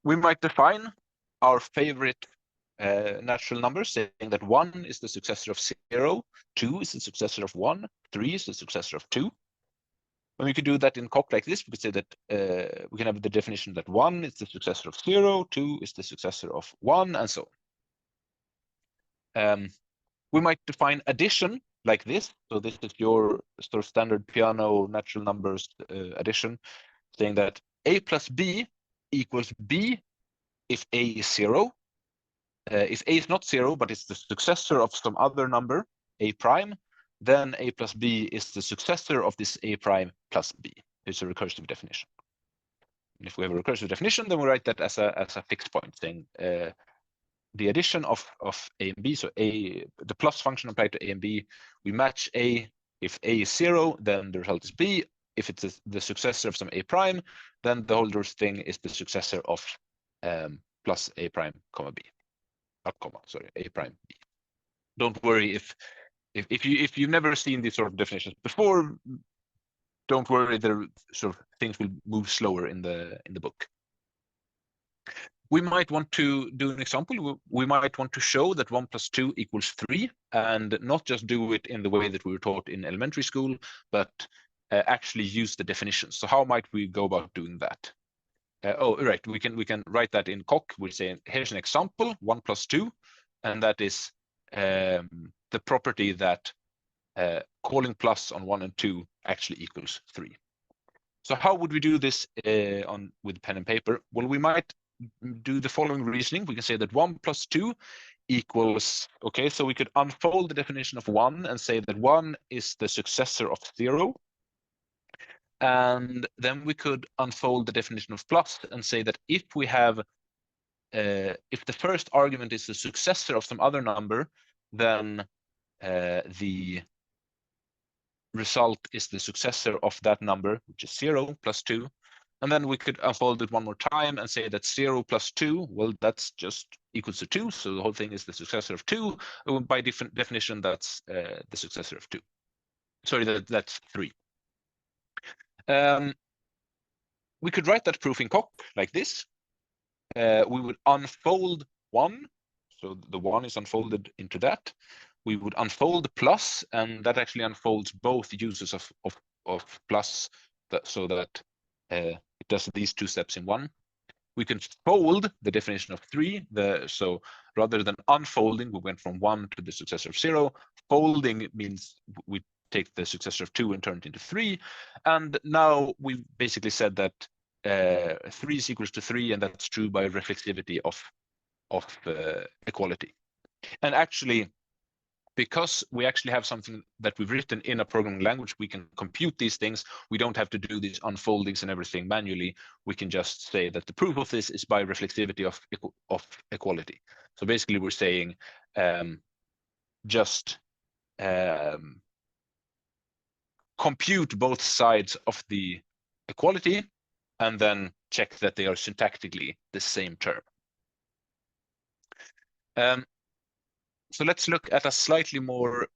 We might define our favorite natural numbers, saying that 1 is the successor of 0, 2 is the successor of 1, 3 is the successor of 2. When we could do that in cock like this, we could say that we can have the definition that 1 is the successor of 0, 2 is the successor of 1, and so on. We might define addition like this. So this is your sort of standard piano natural numbers addition, saying that a plus b equals b if a is 0. If a is not 0, but it's the successor of some other number, a prime, then a plus b is the successor of this a prime plus b. It's a recursive definition. And if we have a recursive definition, then we write that as a fixed point, saying the addition of a and b, so the plus function applied to a and b, we match a. If a is 0, then the result is b. If it's the successor of some a prime, then the whole thing is the successor of plus a prime comma b. Not comma, sorry, a prime b. Don't worry if you've never seen these sort of definitions before, don't worry, the sort of things will move slower in the book. We might want to do an example. We might want to show that 1 plus 2 equals 3, and not just do it in the way that we were taught in elementary school, but actually use the definitions. So how might we go about doing that? Right, we can write that in cock. We'll say, here's an example, 1 plus 2, and that is the property that calling plus on 1 and 2 actually equals 3. So how would we do this with pen and paper? Well, we might do the following reasoning. We can say that 1 plus 2 equals, okay, so we could unfold the definition of 1 and say that 1 is the successor of 0. And then we could unfold the definition of plus and say that if we have, if the first argument is the successor of some other number, then the result is the successor of that number, which is 0 plus 2. And then we could unfold it one more time and say that 0 plus 2, well, that's just equals to 2. So the whole thing is the successor of 2. By different definition, that's the successor of 2. Sorry, that's 3. We could write that proof in cock like this. We would unfold 1. So the 1 is unfolded into that. We would unfold plus, and that actually unfolds both uses of plus, so that it does these two steps in one. We can fold the definition of 3. So rather than unfolding, we went from 1 to the successor of 0. Folding means we take the successor of 2 and turn it into 3. And now we basically said that 3 is equals to 3, and that's true by reflexivity of equality. And actually, because we actually have something that we've written in a programming language, we can compute these things. We don't have to do these unfoldings and everything manually. We can just say that the proof of this is by reflexivity of equality. So basically, we're saying just compute both sides of the equality and then check that they are syntactically the same term. So let's look at a slightly more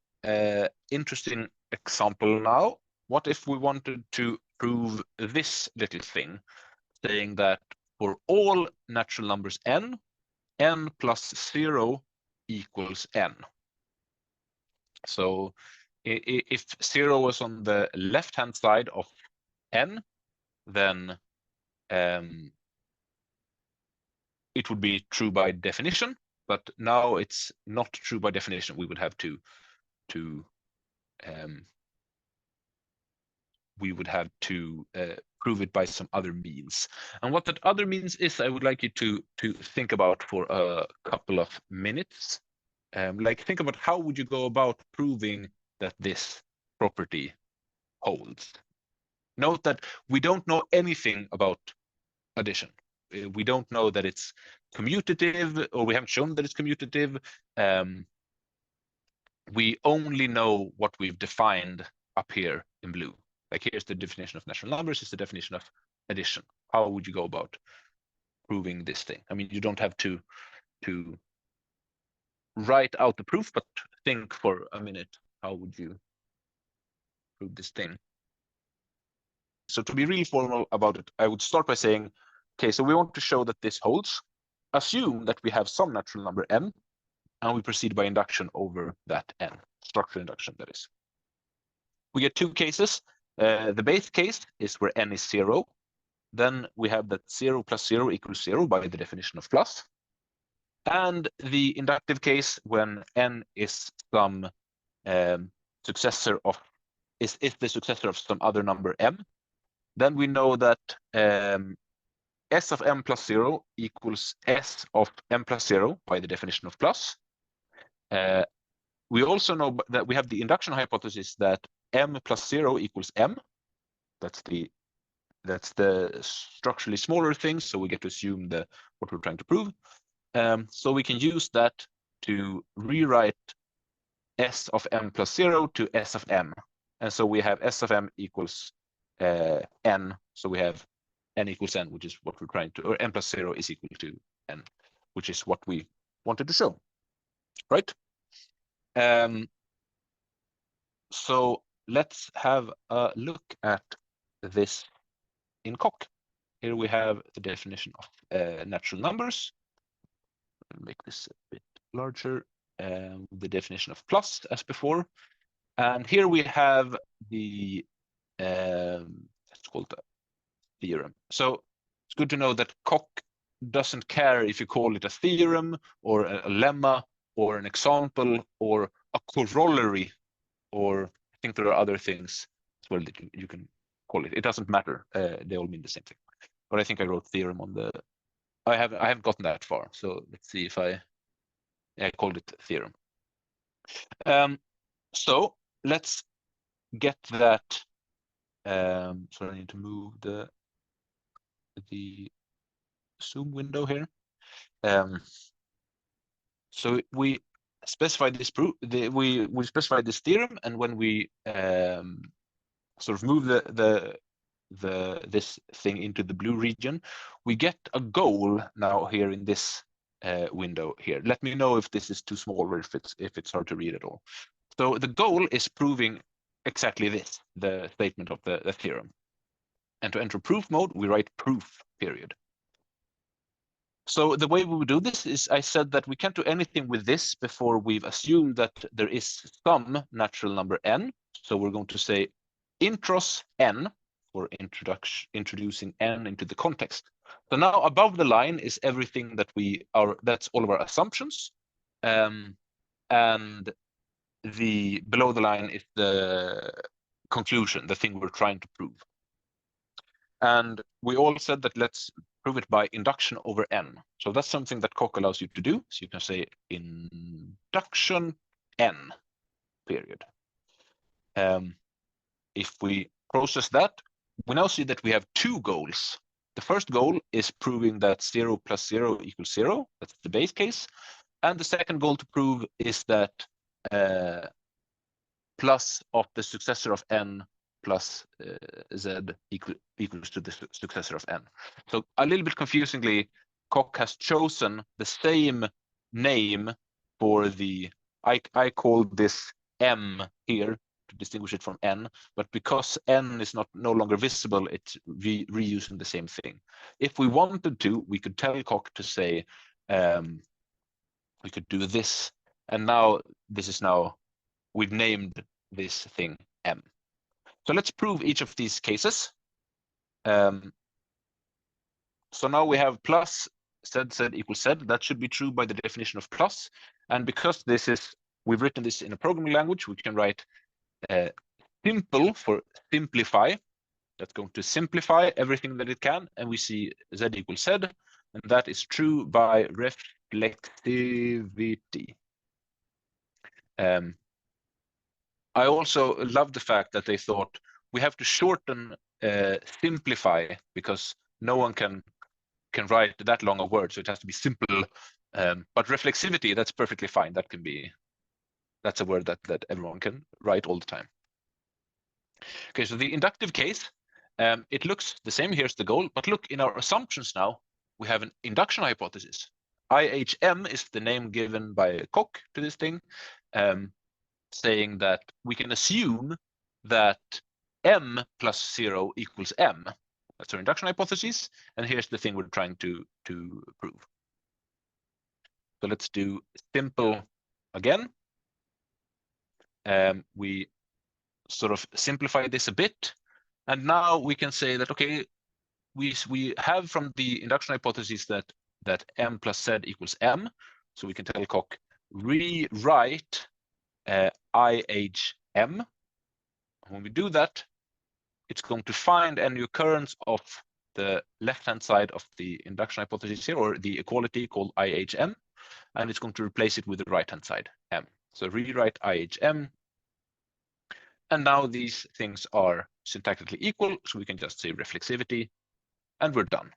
interesting example now. What if we wanted to prove this little thing, saying that for all natural numbers n plus 0 equals n. So if 0 was on the left-hand side of n, then it would be true by definition. But now it's not true by definition. We would have to we would have to prove it by some other means. And what that other means is, I would like you to think about for a couple of minutes. Like, think about how would you go about proving that this property holds. Note that we don't know anything about addition. We don't know that it's commutative, or we haven't shown that it's commutative. We only know what we've defined up here in blue. Like, here's the definition of natural numbers, is the definition of addition. How would you go about proving this thing? I mean, you don't have to write out the proof, but think for a minute, how would you prove this thing? So to be really formal about it, I would start by saying, okay, so we want to show that this holds. Assume that we have some natural number n, and we proceed by induction over that n, structural induction, that is. We get two cases. The base case is where n is 0. Then we have that 0 plus 0 equals 0 by the definition of plus. And the inductive case, when n is some successor of, is the successor of some other number m. Then we know that s of m plus 0 equals s of m plus 0 by the definition of plus. We also know that we have the induction hypothesis that m plus 0 equals m. That's the structurally smaller thing, so we get to assume what we're trying to prove. So we can use that to rewrite s of m plus 0 to s of m. And so we have s of m equals n. So we have n equals n, which is what we're trying to, or n plus 0 is equal to n, which is what we wanted to show, right? So let's have a look at this in Coq. Here we have the definition of natural numbers. I'll make this a bit larger. The definition of plus as before. And here we have the, let's call it a theorem. So it's good to know that Coq doesn't care if you call it a theorem or a lemma or an example or a corollary, or I think there are other things as well that you can call it. It doesn't matter. They all mean the same thing. But I think I wrote theorem on the, I haven't gotten that far. So let's see if I called it theorem. So let's get that. So I need to move the Zoom window here. So we specify this proof. We specify this theorem, and when we sort of move this thing into the blue region, we get a goal now here in this window here. Let me know if this is too small or if it's hard to read at all. So the goal is proving exactly this, the statement of the theorem. And to enter proof mode, we write proof period. So the way we would do this is, I said that we can't do anything with this before we've assumed that there is some natural number n. So we're going to say intros n, for introducing n into the context. So now above the line is everything that that's all of our assumptions. And below the line is the conclusion, the thing we're trying to prove. And we all said that let's prove it by induction over n. So that's something that Coq allows you to do. So you can say induction n, period. If we process that, we now see that we have two goals. The first goal is proving that 0 plus 0 equals 0. That's the base case. And the second goal to prove is that plus of the successor of n plus z equals to the successor of n. So a little bit confusingly, Coq has chosen the same name for the, I called this m here to distinguish it from n, but because n is no longer visible, it's reusing the same thing. If we wanted to, we could tell Coq to say, we could do this, and now we've named this thing m. So let's prove each of these cases. So now we have plus z equals z. That should be true by the definition of plus. And because we've written this in a programming language, we can write simple for simplify. that's going to simplify everything that it can, and we see z equals z, and that is true by reflexivity. I also love the fact that they thought we have to shorten simplify, because no one can write that long a word, so it has to be simple. But reflexivity, that's perfectly fine. That's a word that everyone can write all the time. Okay, so the inductive case, it looks the same. Here's the goal, but look, in our assumptions now, we have an induction hypothesis. IHM is the name given by Koch to this thing, saying that we can assume that m plus 0 equals m. That's our induction hypothesis, and here's the thing we're trying to prove. So let's do simple again. We sort of simplify this a bit, and now we can say that, okay, we have from the induction hypothesis that m plus z equals m, so we can tell Koch rewrite IHM. When we do that, it's going to find any occurrence of the left-hand side of the induction hypothesis here, or the equality called IHM, and it's going to replace it with the right-hand side, m. So rewrite IHM, and now these things are syntactically equal, so we can just say reflexivity, and we're done.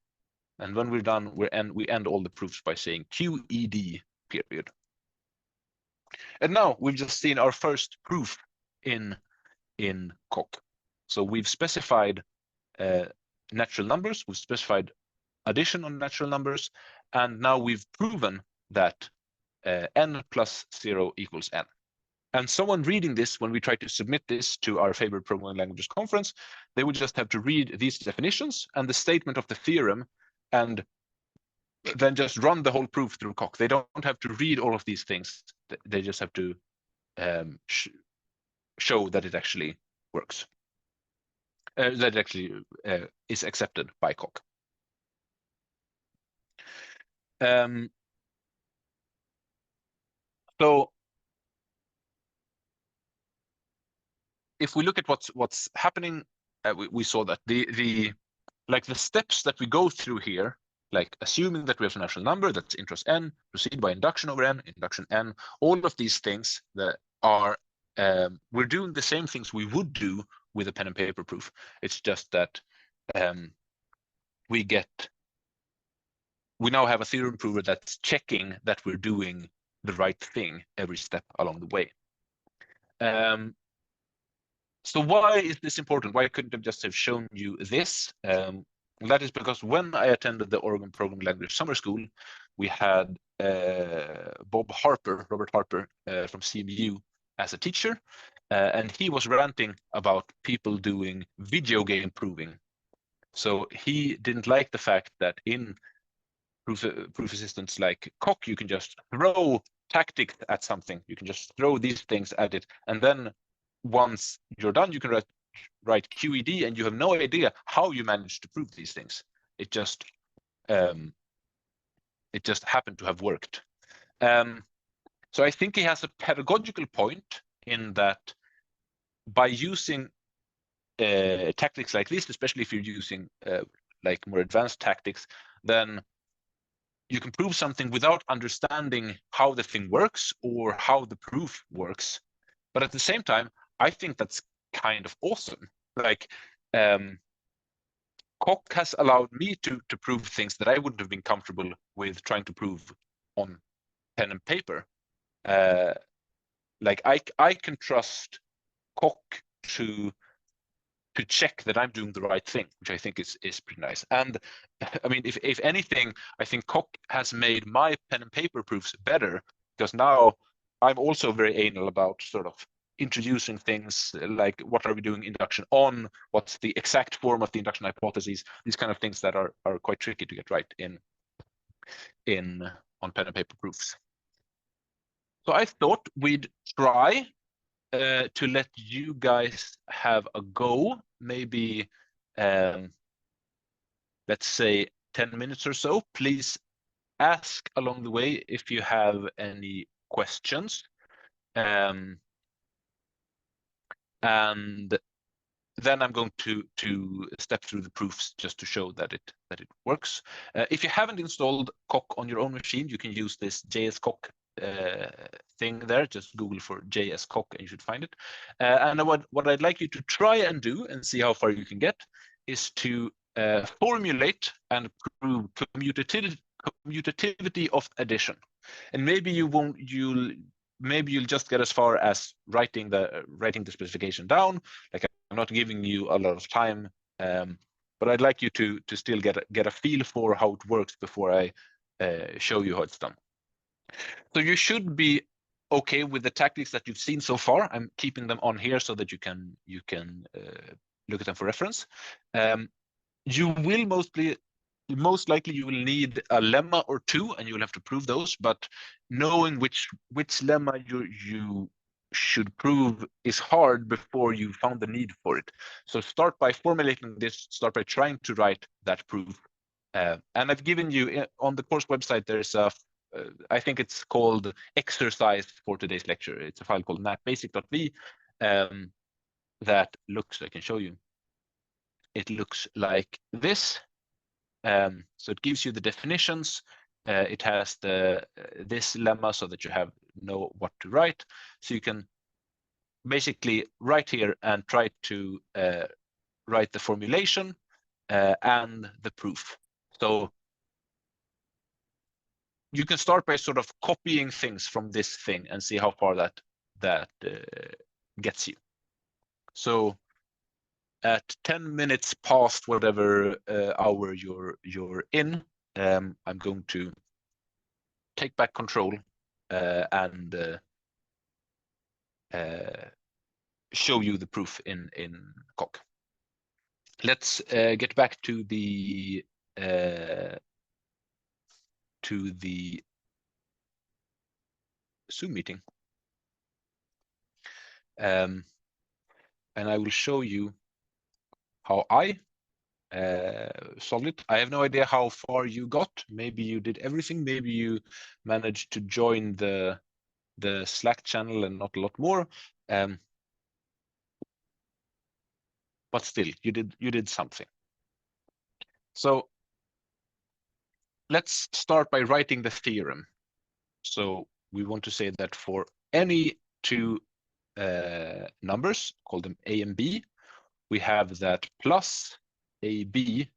And when we're done, we end all the proofs by saying QED, period. And now we've just seen our first proof in Koch. So we've specified natural numbers, we've specified addition on natural numbers, and now we've proven that n plus 0 equals n. And someone reading this, when we try to submit this to our favorite programming languages conference, they would just have to read these definitions and the statement of the theorem, and then just run the whole proof through Koch. They don't have to read all of these things. They just have to show that it actually works, that it actually is accepted by Koch. So if we look at what's happening, we saw that the steps that we go through here, like assuming that we have a natural number that's interest n, proceed by induction over n, induction n, all of these things that are, we're doing the same things we would do with a pen and paper proof. It's just that we now have a theorem prover that's checking that we're doing the right thing every step along the way. So why is this important? Why couldn't I just have shown you this? That is because when I attended the Oregon Programming Language Summer School, we had Robert Harper from CMU as a teacher, and he was ranting about people doing video game proving. So he didn't like the fact that in proof assistants like Koch, you can just throw tactics at something. You can just throw these things at it, and then once you're done, you can write QED, and you have no idea how you managed to prove these things. It just happened to have worked. So I think he has a pedagogical point in that by using tactics like this, especially if you're using like more advanced tactics, then you can prove something without understanding how the thing works or how the proof works. But at the same time, I think that's kind of awesome. Like Koch has allowed me to prove things that I wouldn't have been comfortable with trying to prove on pen and paper. Like I can trust Koch to check that I'm doing the right thing, which I think is pretty nice. And I mean, if anything, I think Koch has made my pen and paper proofs better, because now I'm also very anal about sort of introducing things like what are we doing induction on, what's the exact form of the induction hypotheses, these kind of things that are quite tricky to get right on pen and paper proofs. So I thought we'd try to let you guys have a go, maybe let's say 10 minutes or so. Please ask along the way if you have any questions. And then I'm going to step through the proofs just to show that it works. If you haven't installed Coq on your own machine, you can use this JS Coq thing there. Just Google for JS Coq and you should find it. And what I'd like you to try and do and see how far you can get is to formulate and prove commutativity of addition. And maybe you'll just get as far as writing the specification down. Like, I'm not giving you a lot of time, but I'd like you to still get a feel for how it works before I show you how it's done. So you should be okay with the tactics that you've seen so far. I'm keeping them on here so that you can look at them for reference. You will most likely you will need a lemma or two, and you will have to prove those. But knowing which lemma you should prove is hard before you found the need for it. So start by formulating this. Start by trying to write that proof. And I've given you on the course website. There's a I think it's called exercise for today's lecture. It's a file called mapbasic.v that looks. I can show you. It looks like this. So it gives you the definitions. It has this lemma so that you know what to write. So you can basically write here and try to write the formulation and the proof. So you can start by sort of copying things from this thing and see how far that gets you. So at 10 minutes past whatever hour you're in, I'm going to take back control and show you the proof in Coq. Let's get back to the Zoom meeting, and I will show you how I solved it. I have no idea how far you got. Maybe you did everything. Maybe you managed to join the Slack channel and not a lot more. But still, you did something. So let's start by writing the theorem. So we want to say that for any two numbers, call them A and B, we have that plus AB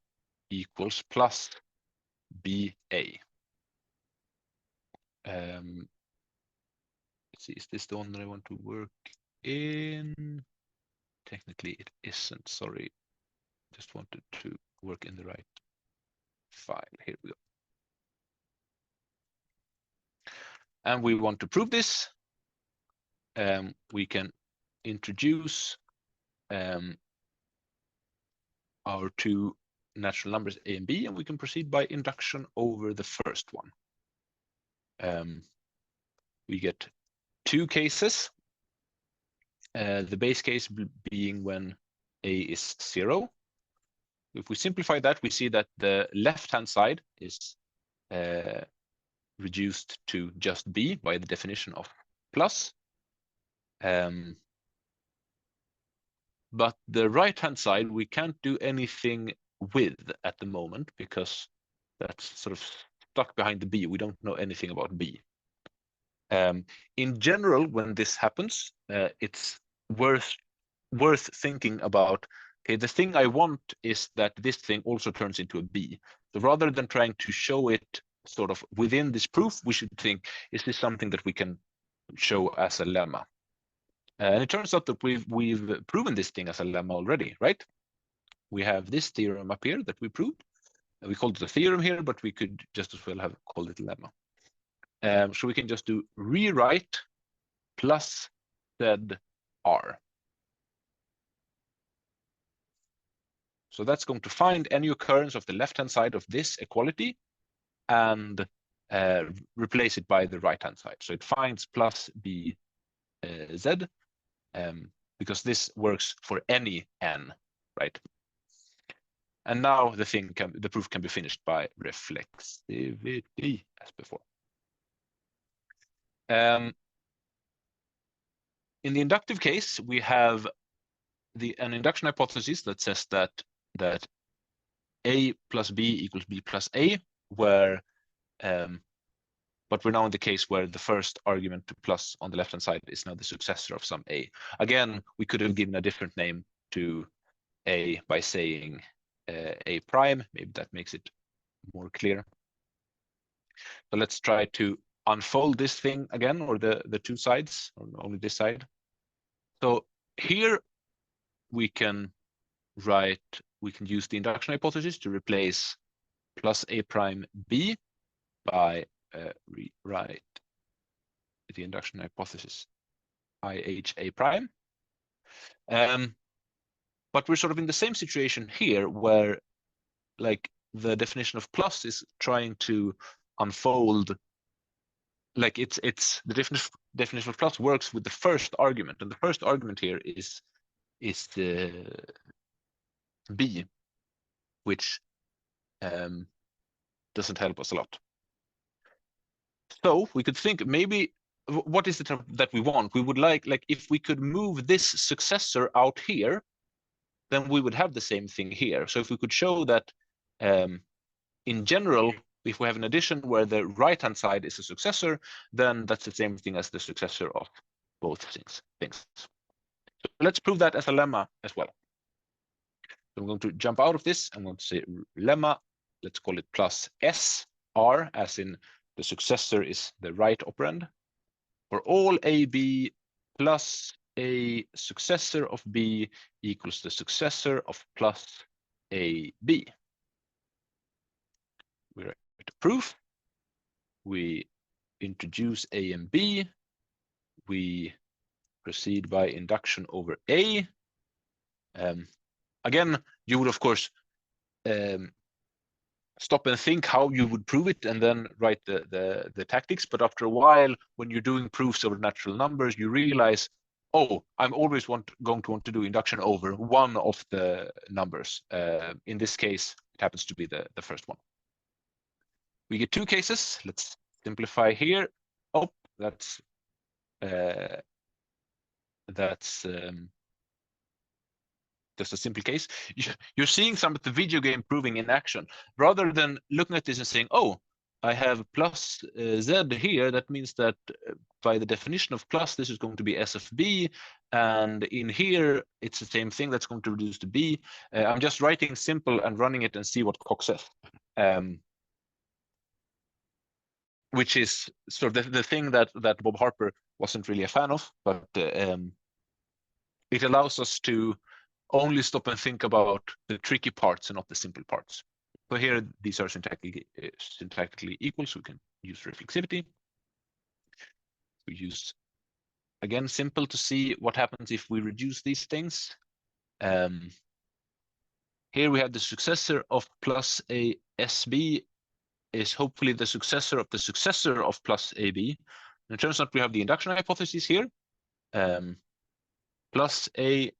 equals plus BA. Let's see, is this the one that I want to work in? Technically, it isn't. Sorry, just wanted to work in the right file. Here we go. And we want to prove this. We can introduce our two natural numbers A and B, and we can proceed by induction over the first one. We get two cases. The base case being when A is 0. If we simplify that, we see that the left-hand side is reduced to just B by the definition of plus. But the right-hand side, we can't do anything with at the moment because that's sort of stuck behind the B. We don't know anything about B. In general, when this happens, it's worth thinking about, okay, the thing I want is that this thing also turns into a B. So rather than trying to show it sort of within this proof, we should think, is this something that we can show as a lemma? And it turns out that we've proven this thing as a lemma already, right? We have this theorem up here that we proved. We called it a theorem here, but we could just as well have called it a lemma. So we can just do rewrite plus ZR. So that's going to find any occurrence of the left-hand side of this equality and replace it by the right-hand side. So it finds plus BZ because this works for any n, right? And now the proof can be finished by reflexivity as before. In the inductive case, we have an induction hypothesis that says that A plus B equals B plus A, where but we're now in the case where the first argument to plus on the left-hand side is now the successor of some A. Again, we could have given a different name to A by saying A prime. Maybe that makes it more clear. So let's try to unfold this thing again, or the two sides, or only this side. So here we can use the induction hypothesis to replace plus A prime B by rewrite the induction hypothesis IHA prime. But we're sort of in the same situation here, where like the definition of plus is trying to unfold, like it's the definition of plus works with the first argument, and the first argument here is the B, which doesn't help us a lot. So we could think maybe, what is it that we want? We would like if we could move this successor out here, then we would have the same thing here. So if we could show that in general, if we have an addition where the right-hand side is a successor, then that's the same thing as the successor of both things. So let's prove that as a lemma as well. So I'm going to jump out of this. I'm going to say lemma, let's call it plus S, R, as in the successor is the right operand, for all AB plus a successor of B equals the successor of plus AB. We write the proof. We introduce A and B. We proceed by induction over A. Again, you would of course stop and think how you would prove it and then write the tactics. But after a while, when you're doing proofs over natural numbers, you realize, oh, I'm always going to want to do induction over one of the numbers. In this case, it happens to be the first one. We get two cases. Let's simplify here. Oh, that's just a simple case. You're seeing some of the video game proving in action. Rather than looking at this and saying, oh, I have plus Z here, that means that by the definition of plus, this is going to be S of B. And in here, it's the same thing that's going to reduce to B. I'm just writing simple and running it and see what Coq says. Which is sort of the thing that Bob Harper wasn't really a fan of, but it allows us to only stop and think about the tricky parts and not the simple parts. So here, these are syntactically equal, so we can use reflexivity. We use, again, simple to see what happens if we reduce these things. Here we have the successor of plus a SB is hopefully the successor of plus AB. And it turns out we have the induction hypothesis here. Plus a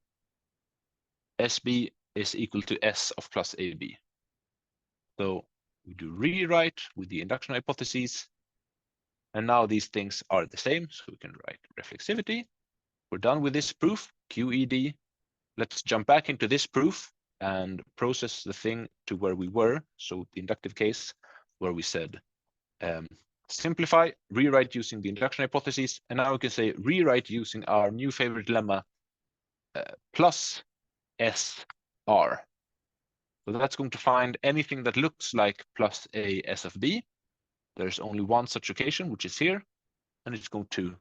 SB is equal to S of plus AB. So we do rewrite with the induction hypothesis. And now these things are the same. So we can write reflexivity. We're done with this proof, QED. Let's jump back into this proof and process the thing to where we were. So the inductive case where we said simplify, rewrite using the induction hypothesis. And now we can say rewrite using our new favorite lemma plus SR. So that's going to find anything that looks like plus a S of B. There's only one such occasion, which is here, and it's going to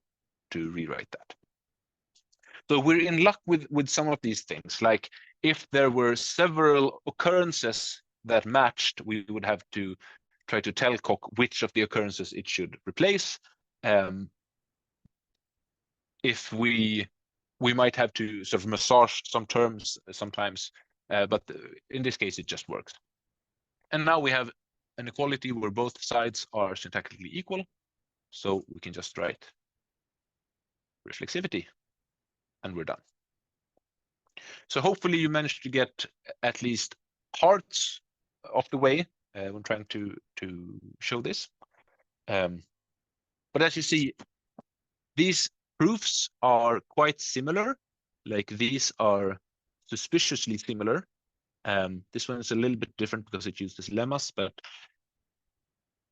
rewrite that. So we're in luck with some of these things. Like if there were several occurrences that matched, we would have to try to tell Coq which of the occurrences it should replace. If we might have to sort of massage some terms sometimes, but in this case, it just works. And now we have an equality where both sides are syntactically equal. So we can just write reflexivity, and we're done. So hopefully you managed to get at least parts of the way when trying to show this. But as you see, these proofs are quite similar. Like these are suspiciously similar. This one is a little bit different because it uses lemmas, but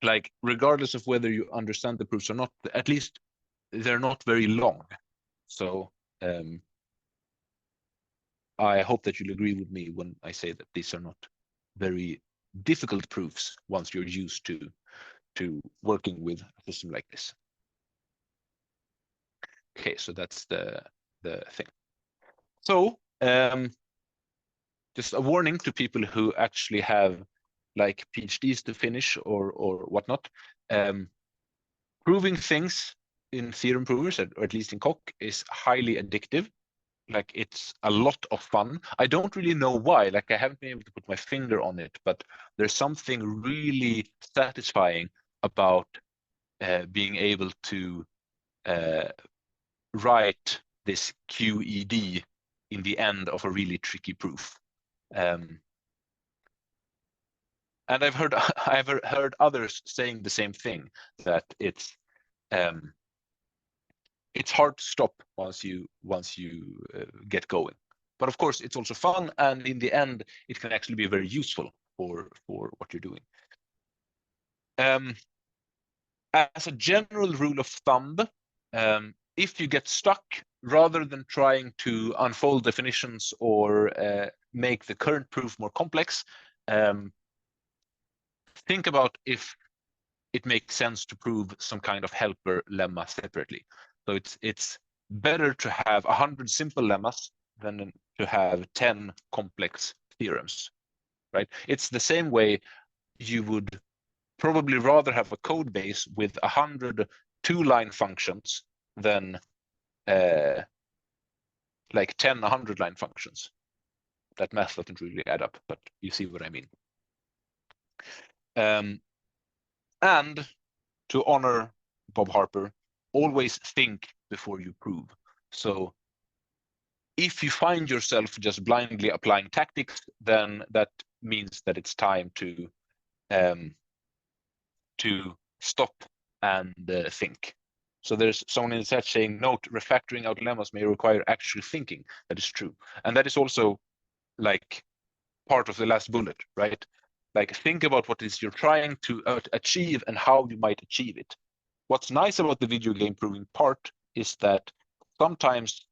like regardless of whether you understand the proofs or not, at least they're not very long. So I hope that you'll agree with me when I say that these are not very difficult proofs once you're used to working with a system like this. Okay, so that's the thing. So just a warning to people who actually have like PhDs to finish or whatnot. Proving things in theorem provers, or at least in Coq, is highly addictive. Like it's a lot of fun. I don't really know why. Like I haven't been able to put my finger on it, but there's something really satisfying about being able to write this QED in the end of a really tricky proof. And I've heard others saying the same thing, that it's hard to stop once you get going. But of course, it's also fun, and in the end, it can actually be very useful for what you're doing. As a general rule of thumb, if you get stuck, rather than trying to unfold definitions or make the current proof more complex, think about if it makes sense to prove some kind of helper lemma separately. So it's better to have 100 simple lemmas than to have 10 complex theorems, right? It's the same way you would probably rather have a code base with 100 two-line functions than like 10 100-line functions. That math doesn't really add up, but you see what I mean. And to honor Bob Harper, always think before you prove. So if you find yourself just blindly applying tactics, then that means that it's time to stop and think. So there's someone in the chat saying, note, refactoring out lemmas may require actual thinking. That is true. And that is also like part of the last bullet, right? Like think about what it is you're trying to achieve and how you might achieve it. What's nice about the video game proving part is that sometimes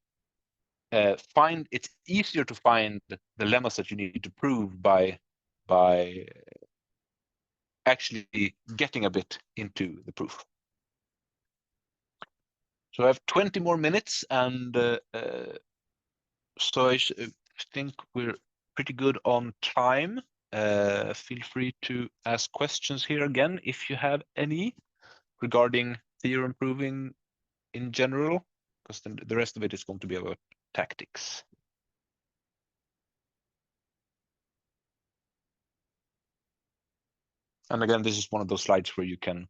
it's easier to find the lemmas that you need to prove by actually getting a bit into the proof. So I have 20 more minutes, and so I think we're pretty good on time. Feel free to ask questions here again if you have any regarding theorem proving in general, because then the rest of it is going to be about tactics. And again, this is one of those slides where you can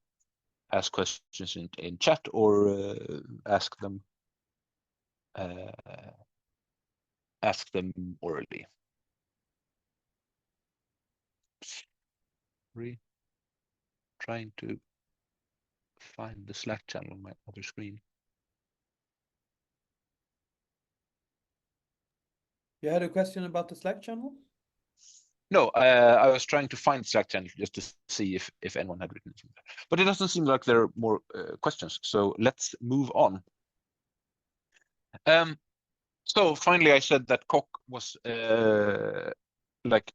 ask questions in chat or ask them orally. Trying to find the Slack channel on my other screen. You had a question about the Slack channel? No, I was trying to find Slack channel just to see if anyone had written something. But it doesn't seem like there are more questions. So let's move on. So finally, I said that Coq was like,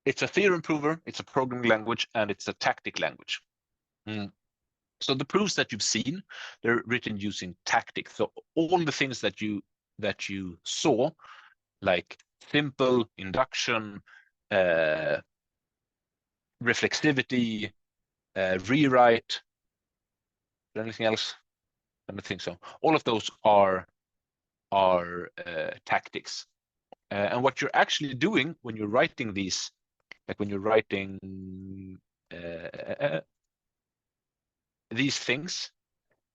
it's a theorem prover, it's a programming language, and it's a tactic language. So the proofs that you've seen, they're written using tactics. So all the things that you saw, like simple, induction, reflexivity, rewrite, anything else? I don't think so. All of those are tactics. And what you're actually doing when you're writing these, like when you're writing these things,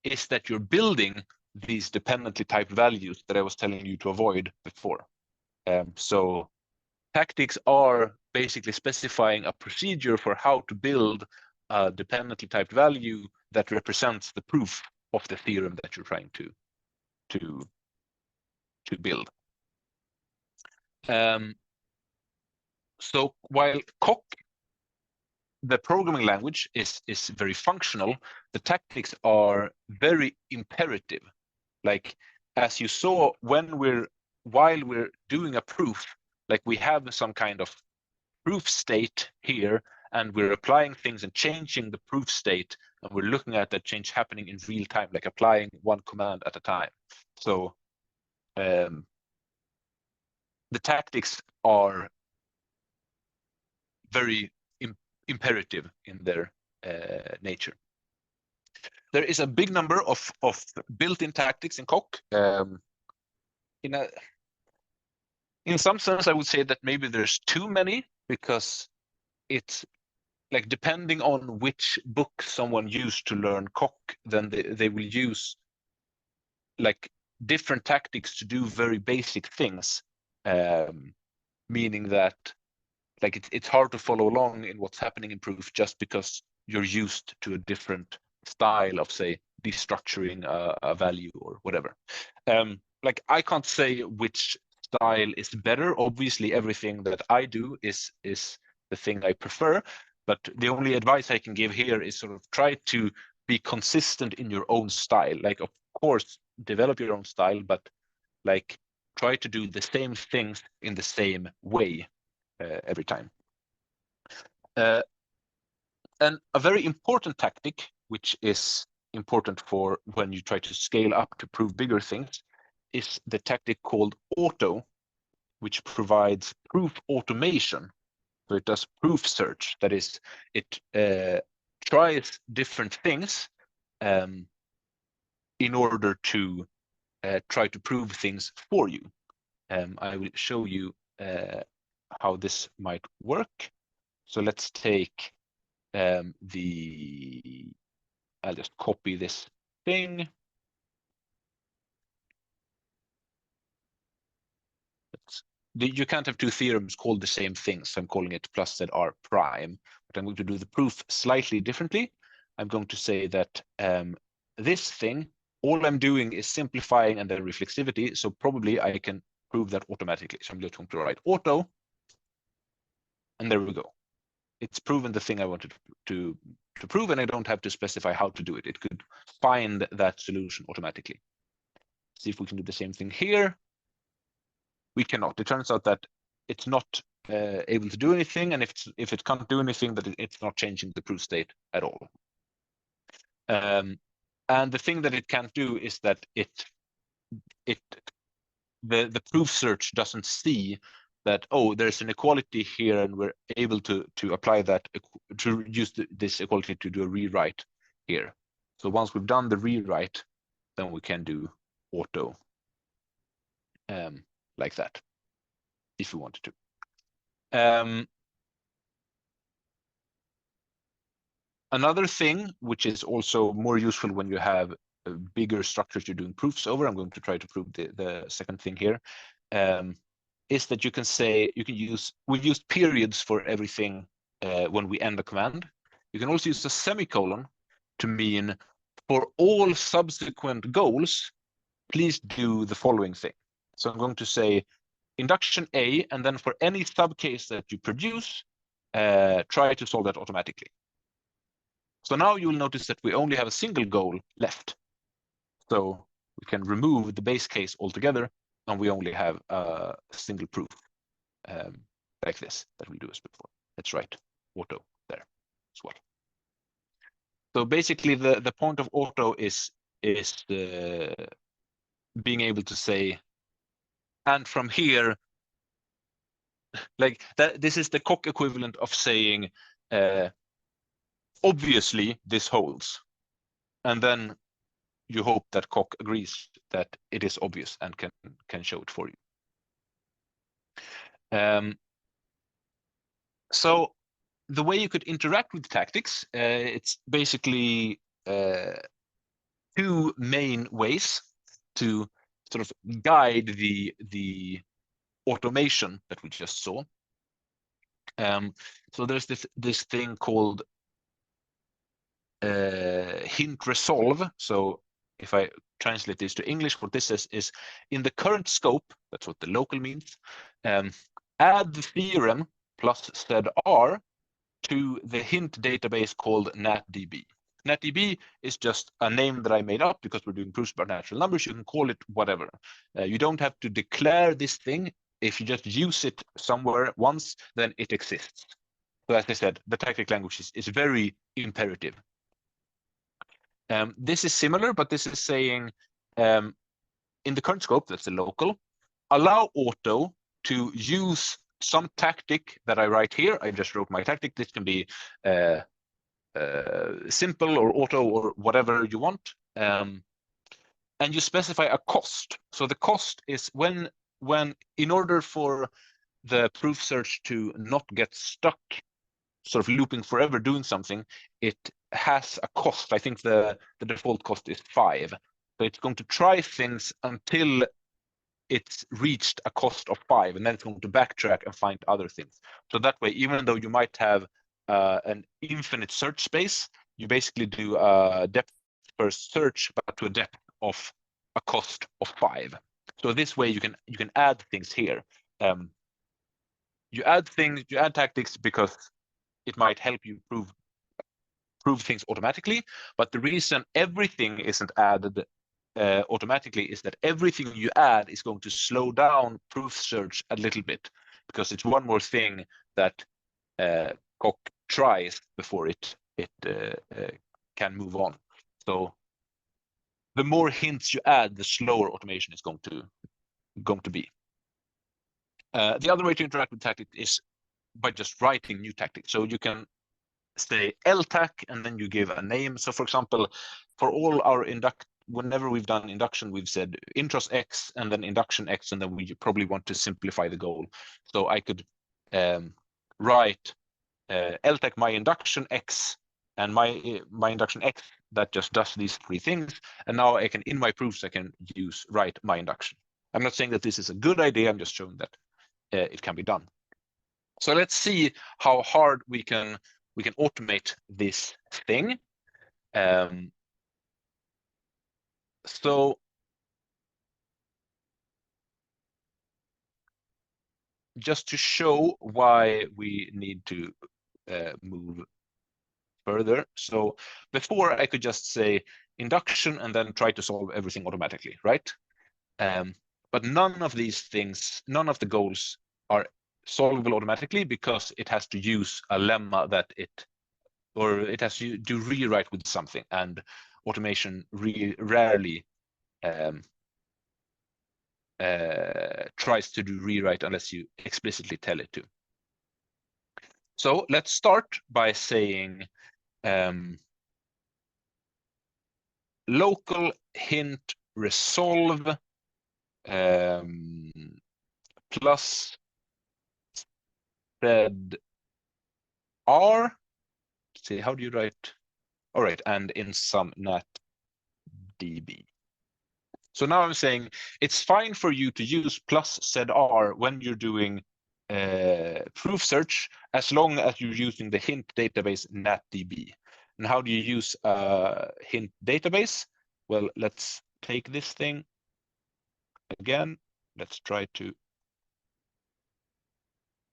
is that you're building these dependently typed values that I was telling you to avoid before. So tactics are basically specifying a procedure for how to build a dependently typed value that represents the proof of the theorem that you're trying to build. So while Coq, the programming language, is very functional, the tactics are very imperative. Like, as you saw, while we're doing a proof, like we have some kind of proof state here, and we're applying things and changing the proof state, and we're looking at that change happening in real time, like applying one command at a time. So the tactics are very imperative in their nature. There is a big number of built-in tactics in Coq. In some sense, I would say that maybe there's too many, because it's like, depending on which book someone used to learn Coq, then they will use like different tactics to do very basic things, meaning that like it's hard to follow along in what's happening in proof just because you're used to a different style of, say, destructuring a value or whatever. Like, I can't say which style is better. Obviously, everything that I do is the thing I prefer, but the only advice I can give here is sort of try to be consistent in your own style. Like, of course, develop your own style, but like try to do the same things in the same way every time. And a very important tactic, which is important for when you try to scale up to prove bigger things, is the tactic called auto, which provides proof automation. So it does proof search. That is, it tries different things in order to try to prove things for you. I will show you how this might work. So let's take I'll just copy this thing. You can't have two theorems called the same thing, so I'm calling it plus ZR prime. But I'm going to do the proof slightly differently. I'm going to say that this thing, all I'm doing is simplifying and then reflexivity, so probably I can prove that automatically. So I'm just going to write auto, and there we go. It's proven the thing I wanted to prove, and I don't have to specify how to do it. It could find that solution automatically. See if we can do the same thing here. We cannot. It turns out that it's not able to do anything, and if it can't do anything, that it's not changing the proof state at all. And the thing that it can't do is that the proof search doesn't see that, oh, there's an equality here, and we're able to apply that, to use this equality to do a rewrite here. So once we've done the rewrite, then we can do auto like that, if we wanted to. Another thing, which is also more useful when you have bigger structures you're doing proofs over, I'm going to try to prove the second thing here, is that you can say, we've used periods for everything when we end a command. You can also use a semicolon to mean, for all subsequent goals, please do the following thing. So I'm going to say induction A, and then for any subcase that you produce, try to solve that automatically. So now you will notice that we only have a single goal left. So we can remove the base case altogether, and we only have a single proof like this that we do as before. Let's write auto there as well. So basically, the point of auto is being able to say, and from here, like that, this is the Coq equivalent of saying, obviously this holds, and then you hope that Coq agrees that it is obvious and can show it for you. So the way you could interact with tactics, it's basically two main ways to sort of guide the automation that we just saw. So there's this thing called hint resolve. So if I translate this to English, what this says is, in the current scope, that's what the local means, add the theorem plus said R to the hint database called NatDB. NatDB is just a name that I made up because we're doing proofs about natural numbers. You can call it whatever. You don't have to declare this thing. If you just use it somewhere once, then it exists. So as I said, the tactic language is very imperative. This is similar, but this is saying in the current scope, that's the local, allow auto to use some tactic that I write here. I just wrote my tactic. This can be simple or auto or whatever you want. And you specify a cost. So the cost is when in order for the proof search to not get stuck sort of looping forever doing something, it has a cost. I think the default cost is 5. So it's going to try things until it's reached a cost of 5, and then it's going to backtrack and find other things. So that way, even though you might have an infinite search space, you basically do a depth first search, but to a depth of a cost of 5. So this way you can add things here. You add things, you add tactics because it might help you prove things automatically. But the reason everything isn't added automatically is that everything you add is going to slow down proof search a little bit, because it's one more thing that Coq tries before it can move on. So the more hints you add, the slower automation is going to be. The other way to interact with tactics is by just writing new tactics. So you can say LTAC and then you give a name. So for example, for all our whenever we've done induction, we've said intros X and then induction X, and then we probably want to simplify the goal. So I could write LTAC my induction X and my induction X that just does these 3 things. And now I can, in my proofs, I can write my induction. I'm not saying that this is a good idea. I'm just showing that it can be done. So let's see how hard we can automate this thing. So just to show why we need to move further. So before I could just say induction and then try to solve everything automatically, right? But none of these things, none of the goals are solvable automatically, because it has to use a lemma that it has to do rewrite with something, and automation rarely tries to do rewrite unless you explicitly tell it to. So let's start by saying local hint resolve plus said R. See, how do you write? All right, and in some NatDB. So now I'm saying it's fine for you to use plus said R when you're doing proof search, as long as you're using the hint database NatDB. And how do you use a hint database? Well, let's take this thing again. Let's try to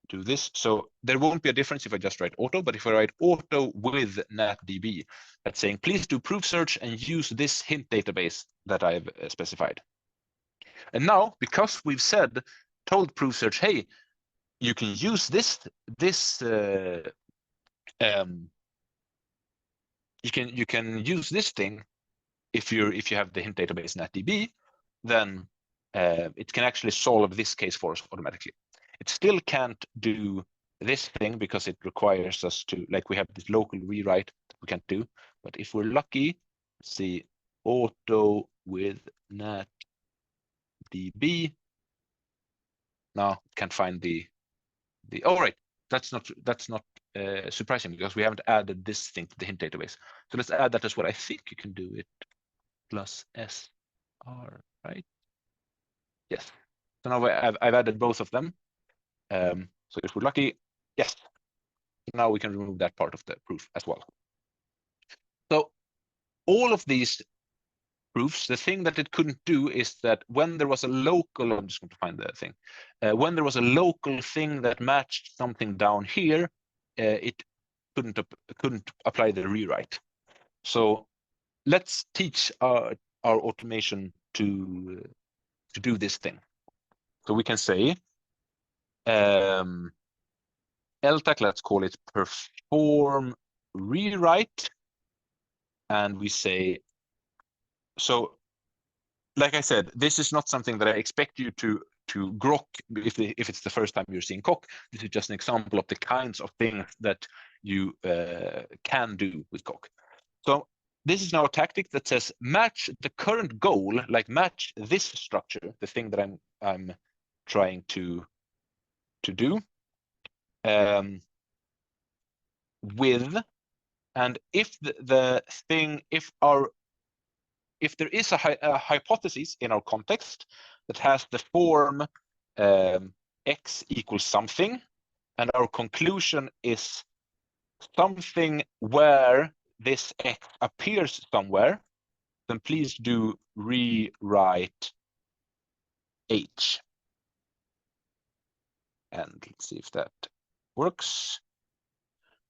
do this. So there won't be a difference if I just write auto, but if I write auto with NatDB, that's saying please do proof search and use this hint database that I've specified. And now, because we've told proof search, hey, you can use this you can use this thing if you have the hint database NatDB, then it can actually solve this case for us automatically. It still can't do this thing because it requires us to, like, we have this local rewrite that we can't do. But if we're lucky, see auto with NatDB. Now it can't find the. Oh, right, that's not surprising, because we haven't added this thing to the hint database. So let's add that as well. I think you can do it plus SR, right? Yes. So now I've added both of them. So if we're lucky, yes. Now we can remove that part of the proof as well. So all of these proofs, the thing that it couldn't do is that when there was a local, I'm just going to find the thing, when there was a local thing that matched something down here, it couldn't apply the rewrite. So let's teach our automation to do this thing. So we can say LTAC, let's call it perform rewrite, and we say, so like I said, this is not something that I expect you to grok if it's the first time you're seeing Coq. This is just an example of the kinds of things that you can do with Coq. So this is now a tactic that says match the current goal, like match this structure, the thing that I'm trying to do, with, and if the thing, if there is a hypothesis in our context that has the form x equals something, and our conclusion is something where this x appears somewhere, then please do rewrite h. And let's see if that works.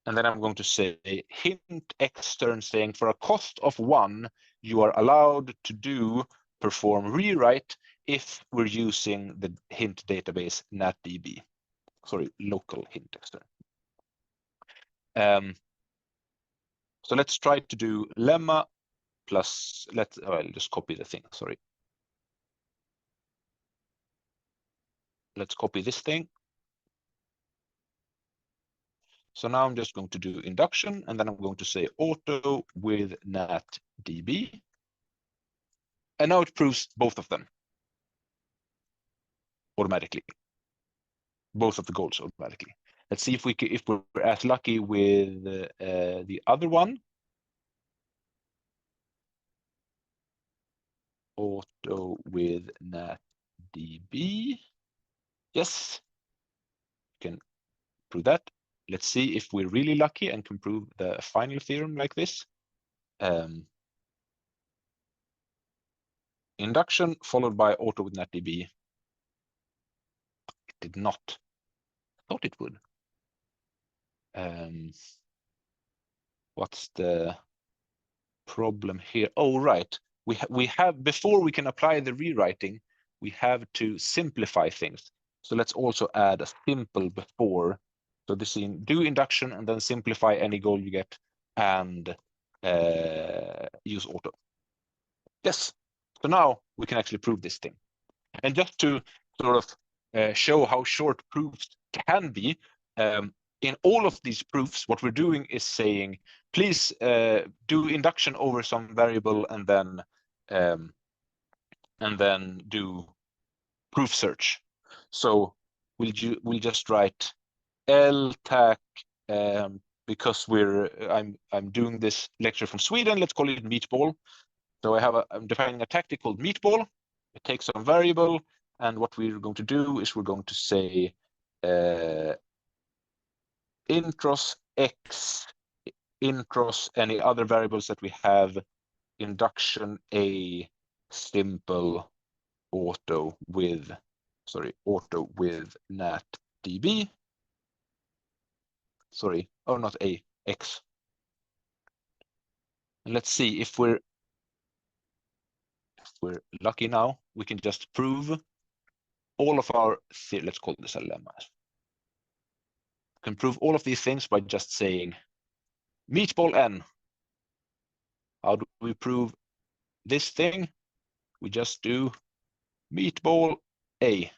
And then I'm going to say hint extern saying for a cost of 1, you are allowed to do perform rewrite if we're using the hint database natdb. Sorry, local hint extern. So let's try to do lemma plus, I'll just copy the thing, sorry. Let's copy this thing. So now I'm just going to do induction, and then I'm going to say auto with natdb. And now it proves both of them automatically. Both of the goals automatically. Let's see if we're as lucky with the other one. Auto with natdb. Yes, can prove that. Let's see if we're really lucky and can prove the final theorem like this. Induction followed by auto with natdb. It did not. I thought it would. What's the problem here? Oh, right. We have, before we can apply the rewriting, we have to simplify things. So let's also add a simple before. So this is do induction and then simplify any goal you get and use auto. Yes. So now we can actually prove this thing. And just to sort of show how short proofs can be, in all of these proofs, what we're doing is saying, please do induction over some variable and then do proof search. So we'll just write LTAC because I'm doing this lecture from Sweden. Let's call it meatball. So I'm defining a tactic called meatball. It takes some variable, and what we're going to do is we're going to say intros x, intros any other variables that we have, induction a simple auto with natdb. Sorry, oh, not a, x. And let's see if we're lucky now, we can just prove all of our, let's call this a lemma. Can prove all of these things by just saying meatball n. How do we prove this thing? We just do meatball a.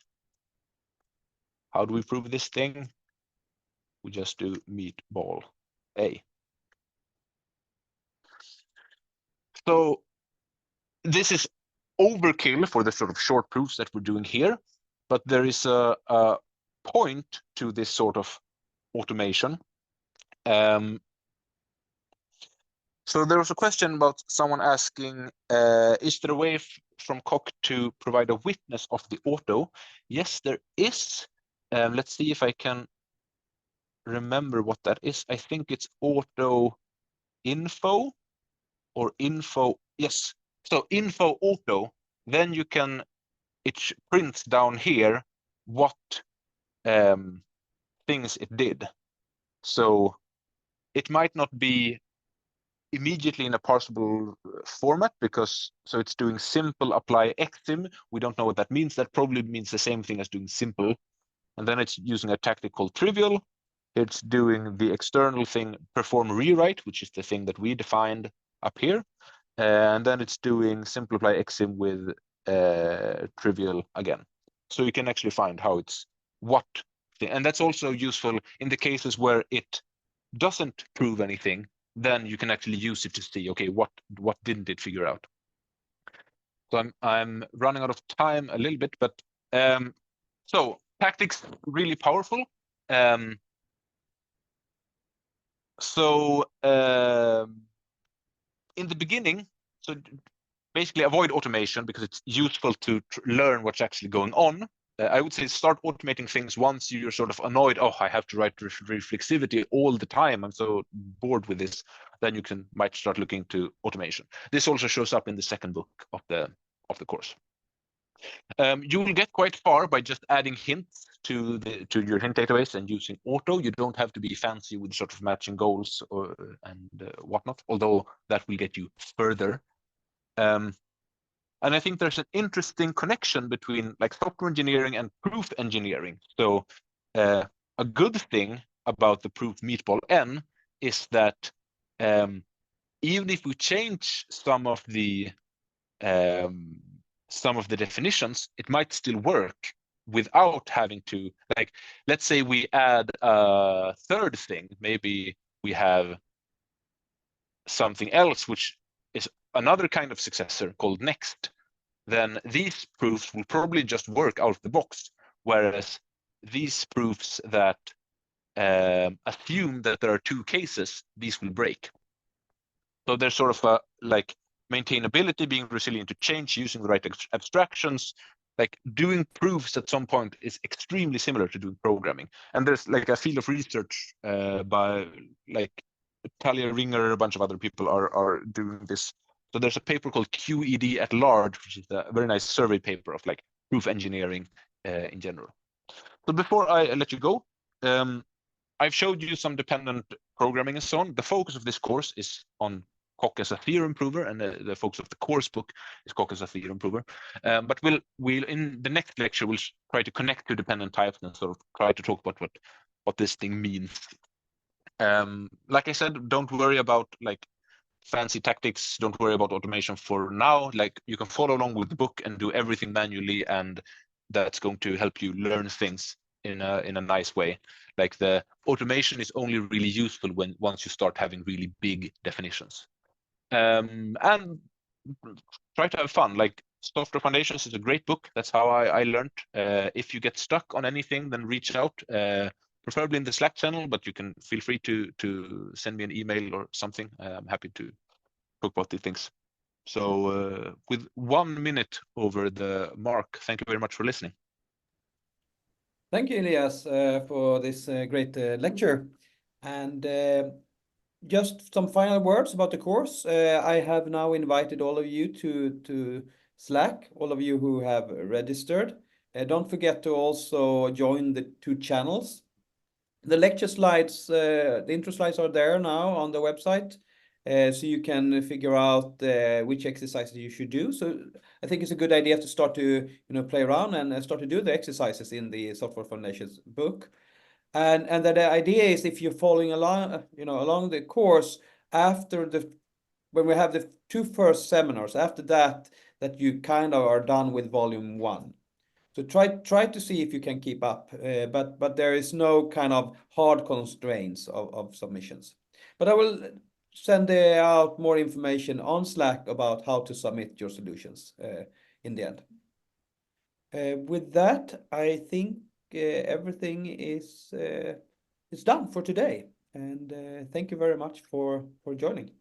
How do we prove this thing? We just do meatball a. So this is overkill for the sort of short proofs that we're doing here, but there is a point to this sort of automation. So there was a question about someone asking, is there a way from Coq to provide a witness of the auto? Yes, there is. Let's see if I can remember what that is. I think it's auto info or info. Yes, So info auto, then you can, it prints down here what things it did. So it might not be immediately in a parsable format because so it's doing simple apply exim. We don't know what that means. That probably means the same thing as doing simple. And then it's using a tactic called trivial. It's doing the external thing perform rewrite, which is the thing that we defined up here. And then it's doing simple apply exim with trivial again. So you can actually find how it's what thing. And that's also useful in the cases where it doesn't prove anything. Then you can actually use it to see, okay, what didn't it figure out? So I'm running out of time a little bit, but so tactics really powerful. In the beginning, so basically avoid automation because it's useful to learn what's actually going on. I would say start automating things once you're sort of annoyed. Oh, I have to write reflexivity all the time. I'm so bored with this. Then you might start looking to automation. This also shows up in the second book of the course. You will get quite far by just adding hints to your hint database and using auto. You don't have to be fancy with sort of matching goals and whatnot, although that will get you further. And I think there's an interesting connection between like software engineering and proof engineering. So a good thing about the proof meatball N is that even if we change some of the definitions, it might still work without having to, like, let's say we add a third thing. Maybe we have something else, which is another kind of successor called next. Then these proofs will probably just work out of the box. Whereas these proofs that assume that there are two cases, these will break. So there's sort of a like maintainability, being resilient to change, using the right abstractions. Like doing proofs at some point is extremely similar to doing programming. And there's like a field of research by like Talia Ringer, a bunch of other people are doing this. So there's a paper called QED at large, which is a very nice survey paper of like proof engineering in general. So before I let you go, I've showed you some dependent programming and so on. The focus of this course is on Coq as a theorem prover, and the focus of the course book is Coq as a theorem prover. But we'll in the next lecture we'll try to connect to dependent types and sort of try to talk about what this thing means. Like I said, don't worry about like fancy tactics. Don't worry about automation for now. Like you can follow along with the book and do everything manually, and that's going to help you learn things in a nice way. Like the automation is only really useful once you start having really big definitions. And try to have fun. Like Software Foundations is a great book. That's how I learned. If you get stuck on anything, then reach out. Preferably in the Slack channel, but you can feel free to send me an email or something. I'm happy to talk about these things. So with 1 minute over the mark, thank you very much for listening. Thank you, Elias, for this great lecture. And just some final words about the course. I have now invited all of you to Slack, all of you who have registered. Don't forget to also join the 2 channels. The lecture slides, the intro slides are there now on the website, so you can figure out which exercises you should do. So I think it's a good idea to start to play around and start to do the exercises in the Software Foundations book. And the idea is if you're following along, along the course after when we have the 2 first seminars, after that you kind of are done with volume 1. So try to see if you can keep up, but there is no kind of hard constraints of submissions. But I will send out more information on Slack about how to submit your solutions in the end. With that, I think everything is done for today. And thank you very much for joining.